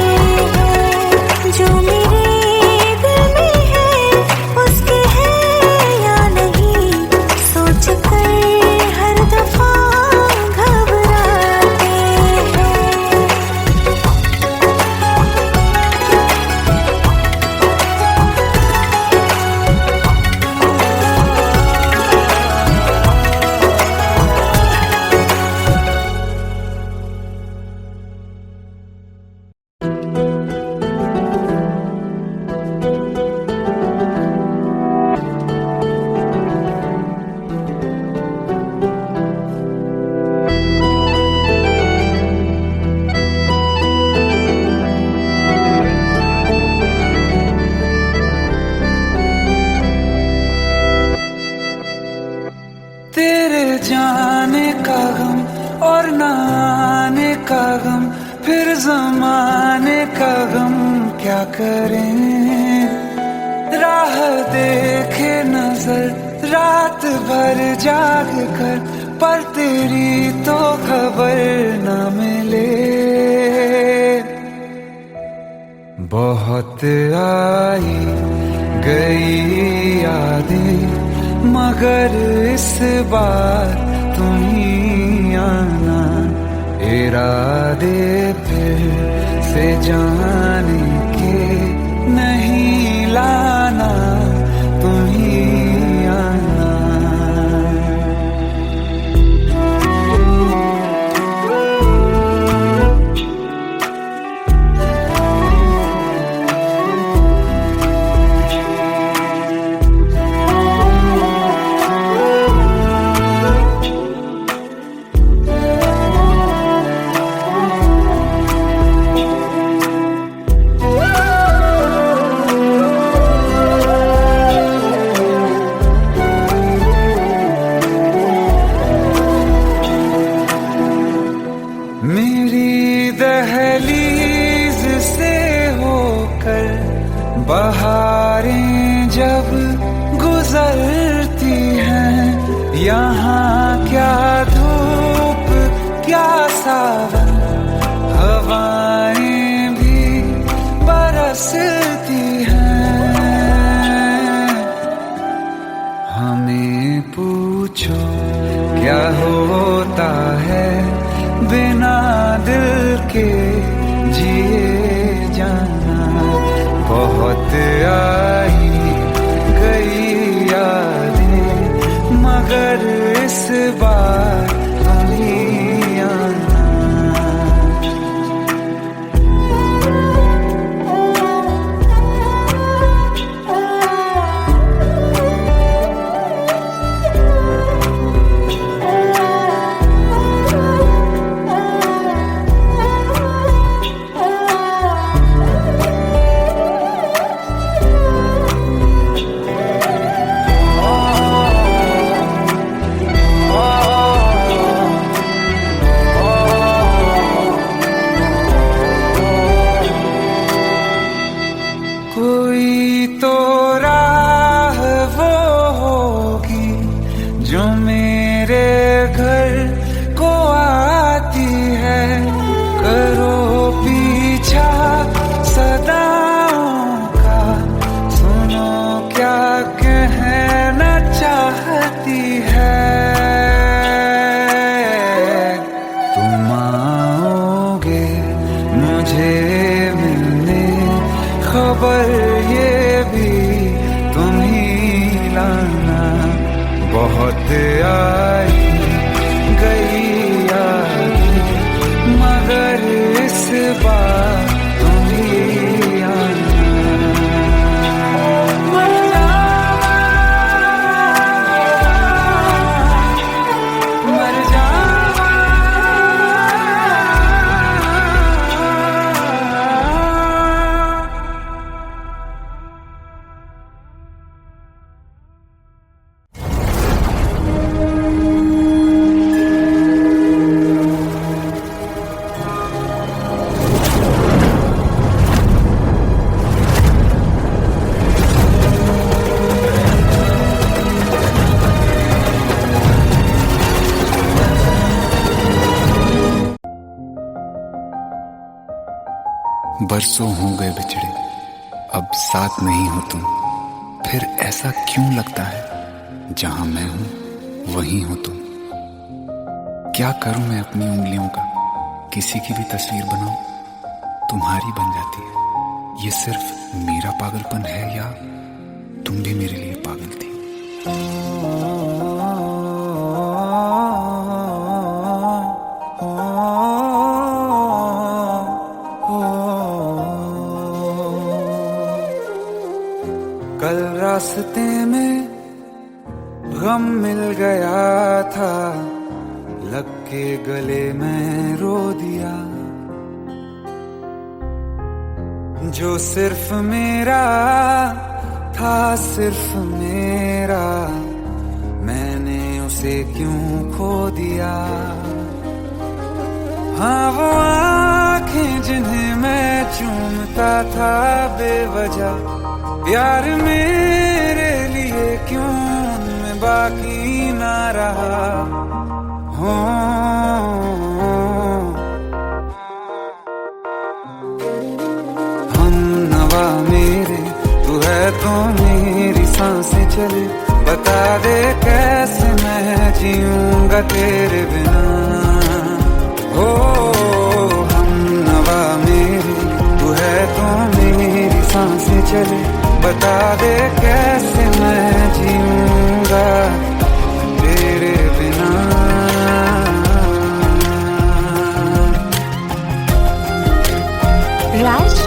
और न आने का गम, फिर जमाने का गम क्या करें। राह देखे नजर रात भर जाग कर, पर तेरी तो खबर न मिले। बहुत आई गई यादें, मगर इस बार तुम ही आना। इरादे फिर से जाने के नहीं लाना, तुम ही आना। मेरी दहलीज से होकर बहारें जब गुजरती हैं, यहाँ क्या धूप क्या सावन, हवाएं भी बरसती हैं। हमें पूछो क्या होता है बिना दिल के जिए जाना। बहुत आई गई यादें, मगर इस बार तुम ही आना। कोई तो राह वो होगी जो मेरे घर को आती है। करो पीछा सदाओं का, सुनो क्या कहना चाहती है। तुम आओगे मुझे मिलने, खबर ये भी तुम ही लाना। बहुत आई गई यादें, मगर इस बार तुम ही आना। मर जावा, मर जावा। बरसों हो गए बिछड़े, अब साथ नहीं हो तुम। फिर ऐसा क्यों लगता है जहां मैं हूं वहीं हो तुम। क्या करूं मैं अपनी उंगलियों का, किसी की भी तस्वीर बनाऊं तुम्हारी बन जाती है। ये सिर्फ मेरा पागलपन है या तुम भी मेरे लिए पागल थी। कल रास्ते में गम मिल गया था, लग के गले में रो दिया। जो सिर्फ मेरा था, सिर्फ मेरा, मैंने उसे क्यों खो दिया। हाँ वो आंखें जिन्हें मैं चूमता था बेवजह, प्यार मेरे लिए क्यों उनमें बाकी ना रहा हो। हम नवा मेरे तू है तो मेरी सांसें चले, बता दे कैसे मैं जीऊंगा तेरे बिना। हो हम नवा मेरे तू है तो मेरी सांसें चले, बता दे कैसे मैं जीऊंगा तेरे बिना। राज,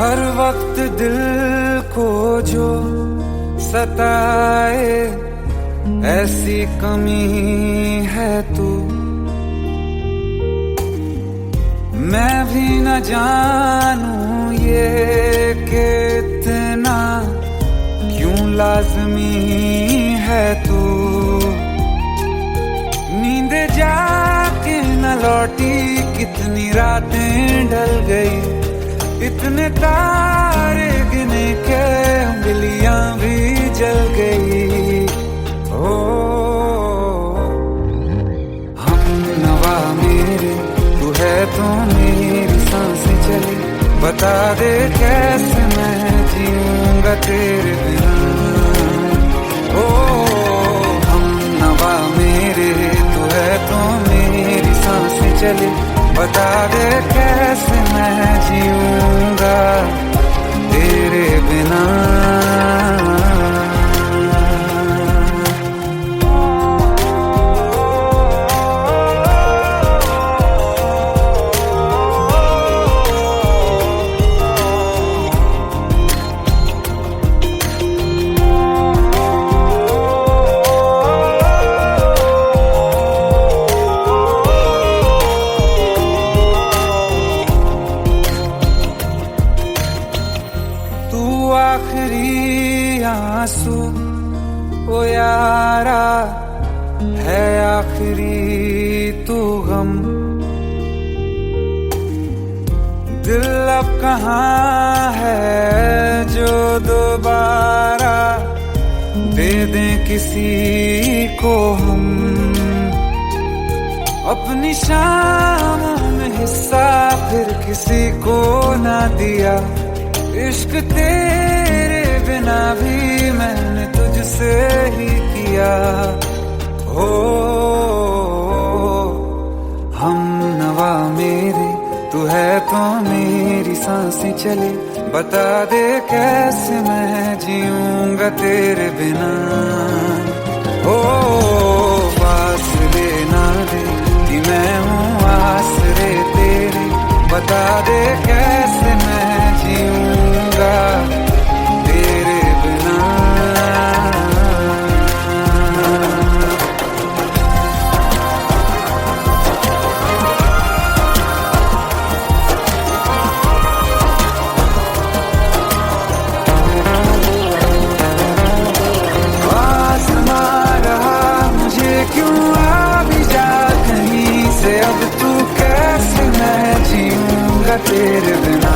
हर वक्त दिल को जो सताए ऐसी कमी है तू, मैं भी न जानूं ये कि इतना क्यों लाज़मी है तू। नींद जाके न लौटी कितनी रातें ढल गई, इतने तारे गिने के उंगलियां भी जल गई। ओ हम नवा मेरे तू है तो मेरी सांसें चली, बता दे कैसे मैं जीऊंगा तेरे बिना। ओ हम नवा मेरे तू है तो मेरी सांसें चली, बता दे कैसे मैं जीऊंगा तेरे बिना। आखिरी आंसू ओ यारा है, आखिरी तू गम। दिल अब कहाँ है जो दोबारा दे दें किसी को हम। अपनी शामों में हिस्सा फिर किसी को ना दिया, इश्क तेरे बिना भी मैंने तुझसे ही किया। हो हम नवा मेरे तू है तो मेरी सांसें चले, बता दे कैसे मैं जीऊंगा तेरे बिना। हो फासले ना दे कि मैं हूँ आसरे तेरे, बता दे कैसे मैं जीऊंगा तेरे बिना। आसमां रहा मुझे क्यों आ भी जा कहीं से, अब तू कैसे मैं जीऊंगा तेरे बिना।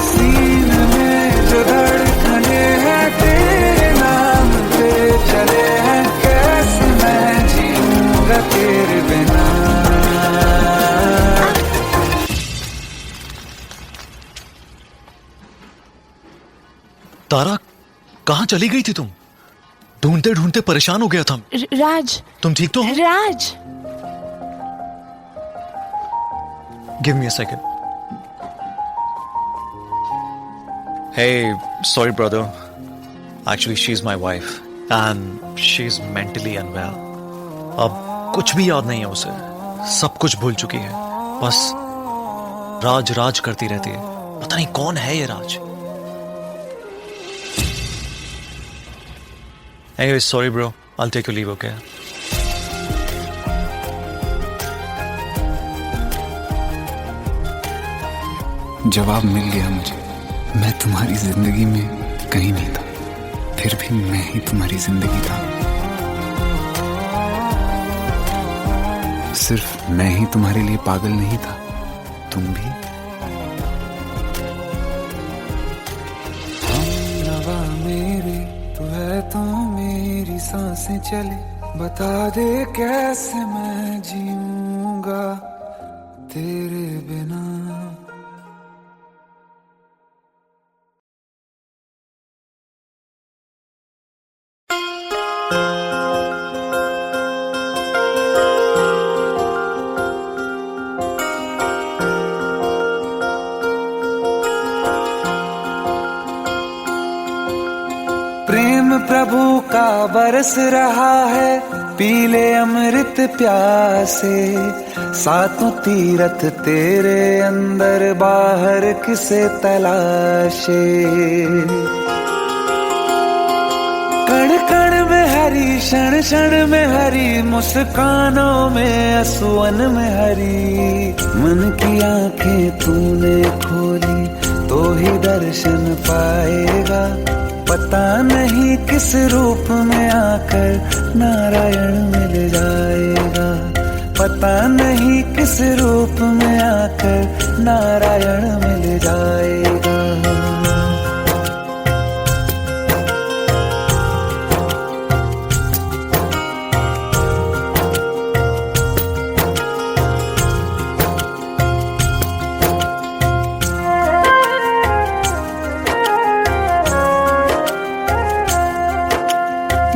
सीने में जो धड़कने हैं तेरे नाम पे चले हैं, कैसे मैं जीऊंगा तेरे बिना। तारा, कहाँ चली गई थी तुम? ढूंढते ढूंढते परेशान हो गया था। राज, तुम ठीक तो हो? राज। Give me a second. Hey, sorry brother. Actually, she's my wife and she's mentally unwell. अब कुछ भी याद नहीं है उसे, सब कुछ भूल चुकी है, बस राज राज करती रहती है। पता नहीं कौन है ये राज। Anyway, sorry bro, I'll take your leave, okay? जवाब मिल गया मुझे। मैं तुम्हारी जिंदगी में कहीं नहीं था, फिर भी मैं ही तुम्हारी जिंदगी था। सिर्फ मैं ही तुम्हारे लिए पागल नहीं था, तुम भी। हमनवा मेरी तू है तो मेरी सांसें चले, बता दे कैसे मैं जीऊंगा तेरे बिना। प्रेम प्रभु का बरस रहा है, पीले अमृत प्यासे। सातों तीरथ तेरे अंदर बाहर किसे तलाशे। कण कण में हरी, क्षण क्षण में हरी, मुस्कानों में असुवन में हरी। मन की आंखें तूने खोली तो ही दर्शन पाएगा। पता नहीं किस रूप में आकर नारायण मिल जाएगा। पता नहीं किस रूप में आकर नारायण मिल जाएगा।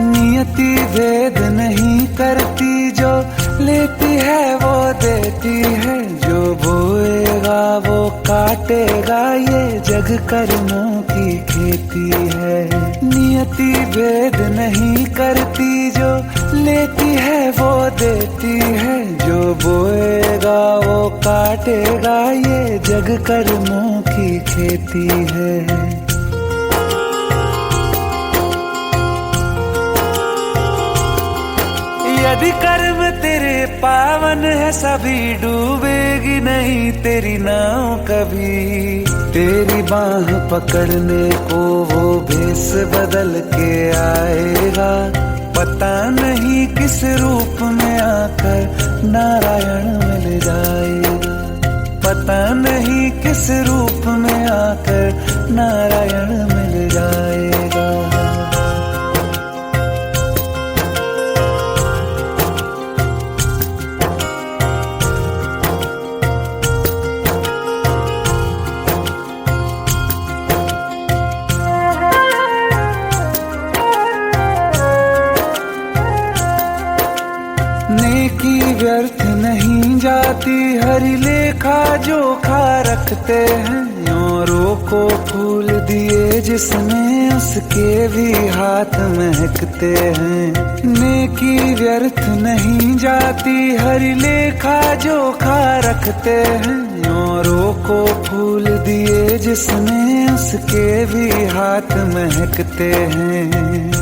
नियति भेद नहीं करती, जो लेती है वो देती है। जो बोएगा वो काटेगा, ये जग कर्मों की खेती है। नियति भेद नहीं करती, जो लेती है वो देती है। जो बोएगा वो काटेगा, ये जग कर्मों की खेती है। यदि कर्म तेरे पावन है, सभी डूबेगी नहीं तेरी नाव कभी। तेरी बाह पकड़ने को वो भेष बदल के आएगा। पता नहीं किस रूप में आकर नारायण मिल जाएगा। पता नहीं किस रूप में आकर नारायण मिल जाएगा। नेकी व्यर्थ नहीं जाती, हरि लेखा जोखा रखते हैं। औरों को फूल दिए जिसने, उसके भी हाथ महकते हैं। नेकी व्यर्थ नहीं जाती, हरि लेखा जोखा रखते हैं। औरों को फूल दिए जिसने, उसके भी हाथ महकते हैं।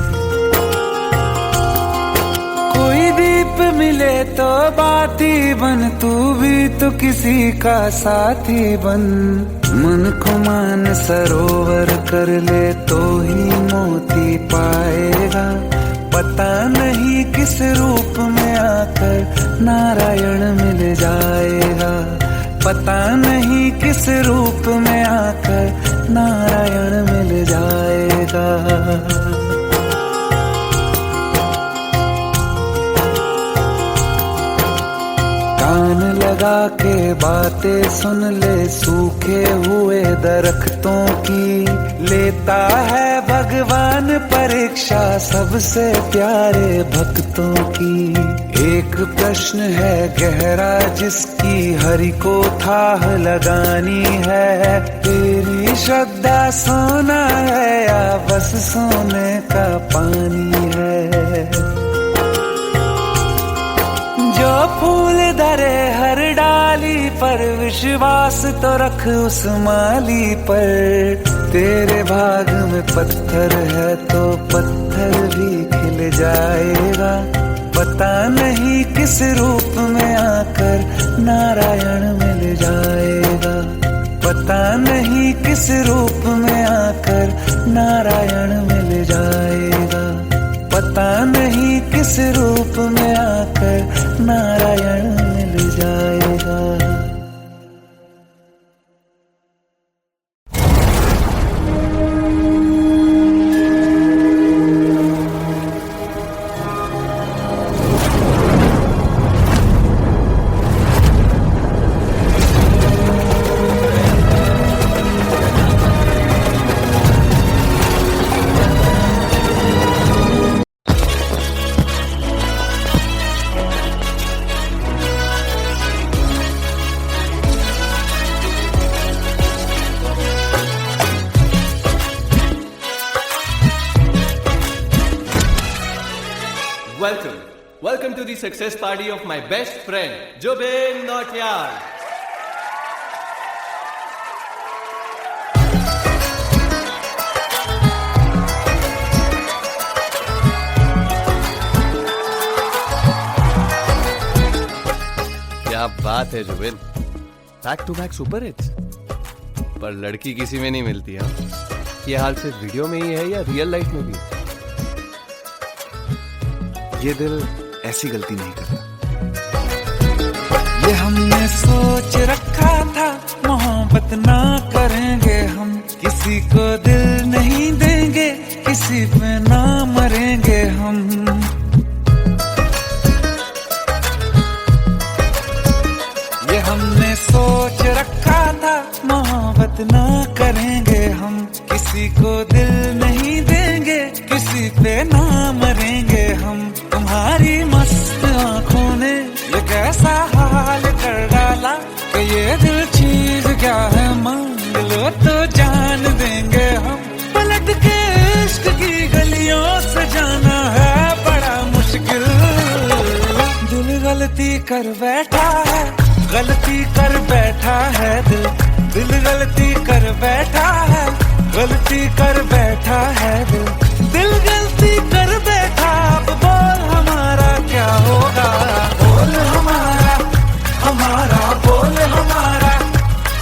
कोई दीप मिले तो बाती बन, तू भी तो किसी का साथी बन। मन को मान सरोवर कर ले तो ही मोती पाएगा। पता नहीं किस रूप में आकर नारायण मिल जाएगा। पता नहीं किस रूप में आकर नारायण मिल जाएगा। कान लगा के बातें सुन ले सूखे हुए दरख्तों की। लेता है भगवान परीक्षा सबसे प्यारे भक्तों की। एक प्रश्न है गहरा जिसकी हरि को थाह लगानी है। तेरी श्रद्धा सोना है या बस सोने का पानी है। जो फूल धरे हर डाली पर विश्वास तो रख उस माली पर। तेरे भाग में पत्थर है तो पत्थर भी खिल जाएगा। पता नहीं किस रूप में आकर नारायण मिल जाएगा। पता नहीं किस रूप में आकर नारायण मिल जाएगा। पता नहीं किस रूप में आकर नारायण मिल जाएगा। Welcome to the success party of my best friend, Jubin Nautiyal. क्या बात है Zubin, back to back super hits. पर लड़की किसी में नहीं मिलती है। ये हाल सिर्फ वीडियो में ही है या रियल लाइफ में भी? ये दिल ऐसी गलती नहीं करता। ये हमने सोच रखा था मोहब्बत ना करेंगे हम। किसी को दिल नहीं देंगे, किसी पे ना मरेंगे हम। ये हमने सोच रखा था मोहब्बत ना करेंगे हम। किसी को दिल नहीं देंगे, किसी पे ना मरेंगे हम। तुम्हारी मस्त आंखों ने ये कैसा हाल कर डाला कि ये दिल चीज क्या है मांग लो तो जान देंगे हम। पलट के इश्क की गलियों से जाना है बड़ा मुश्किल। दिल गलती कर बैठा है, गलती कर बैठा है दिल। दिल गलती कर बैठा है, गलती कर बैठा है दिल। दिल गलती कर बैठा, अब बोल हमारा क्या होगा। बोल हमारा, हमारा बोल हमारा,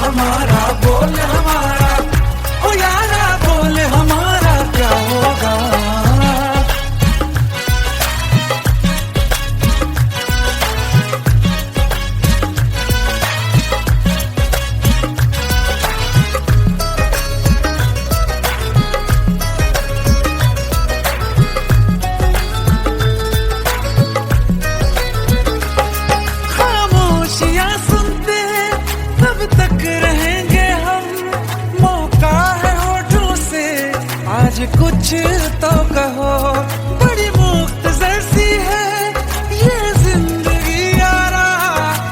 हमारा बोल हमारा। ओ यारा बोल हमारा क्या होगा। कुछ तो कहो, बड़ी मुख्तसर सी है ये जिंदगी यारा।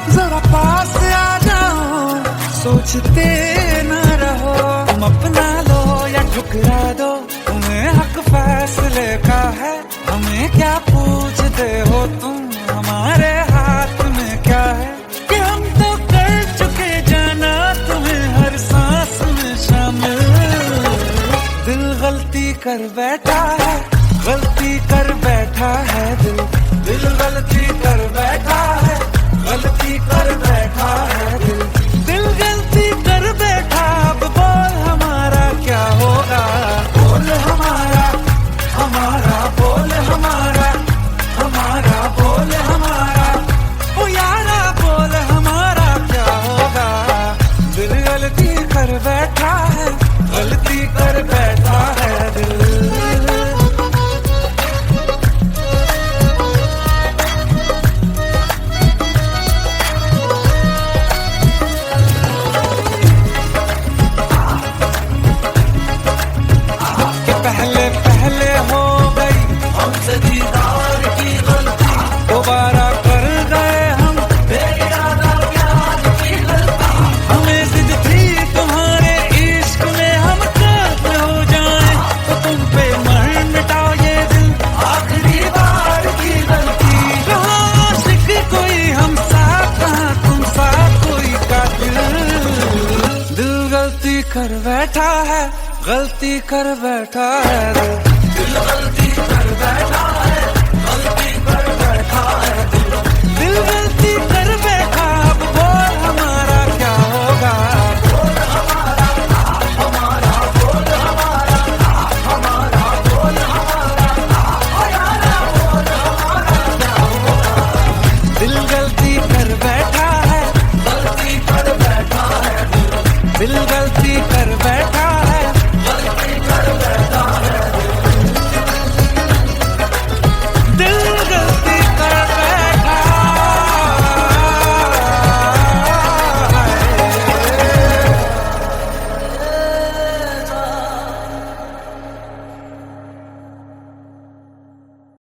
जरा पास आ जाओ, सोचते न रहो। तुम अपना लो या ठुकरा दो, तुम्हें हक फैसले का है। हमें क्या पूछते हो तुम, हमारे हाथ में क्या है। कि हम तो कर चुके जाना तुम्हें हर सांस में शामिल। दिल गलती कर बैठा है, गलती कर बैठा है दिल। दिल गलती कर बैठा है, गलती कर बैठा है दिल। दिल गलती कर बैठा, अब बोल हमारा क्या होगा। बोल हमारा, हमारा बोल हमारा, हमारा बोल हमारा। ओ यारा बोल हमारा क्या होगा। दिल गलती कर बैठा है, गलती कर बैठा है दिल। कर बैठा है, गलती कर बैठा है दिल गलती कर बैठा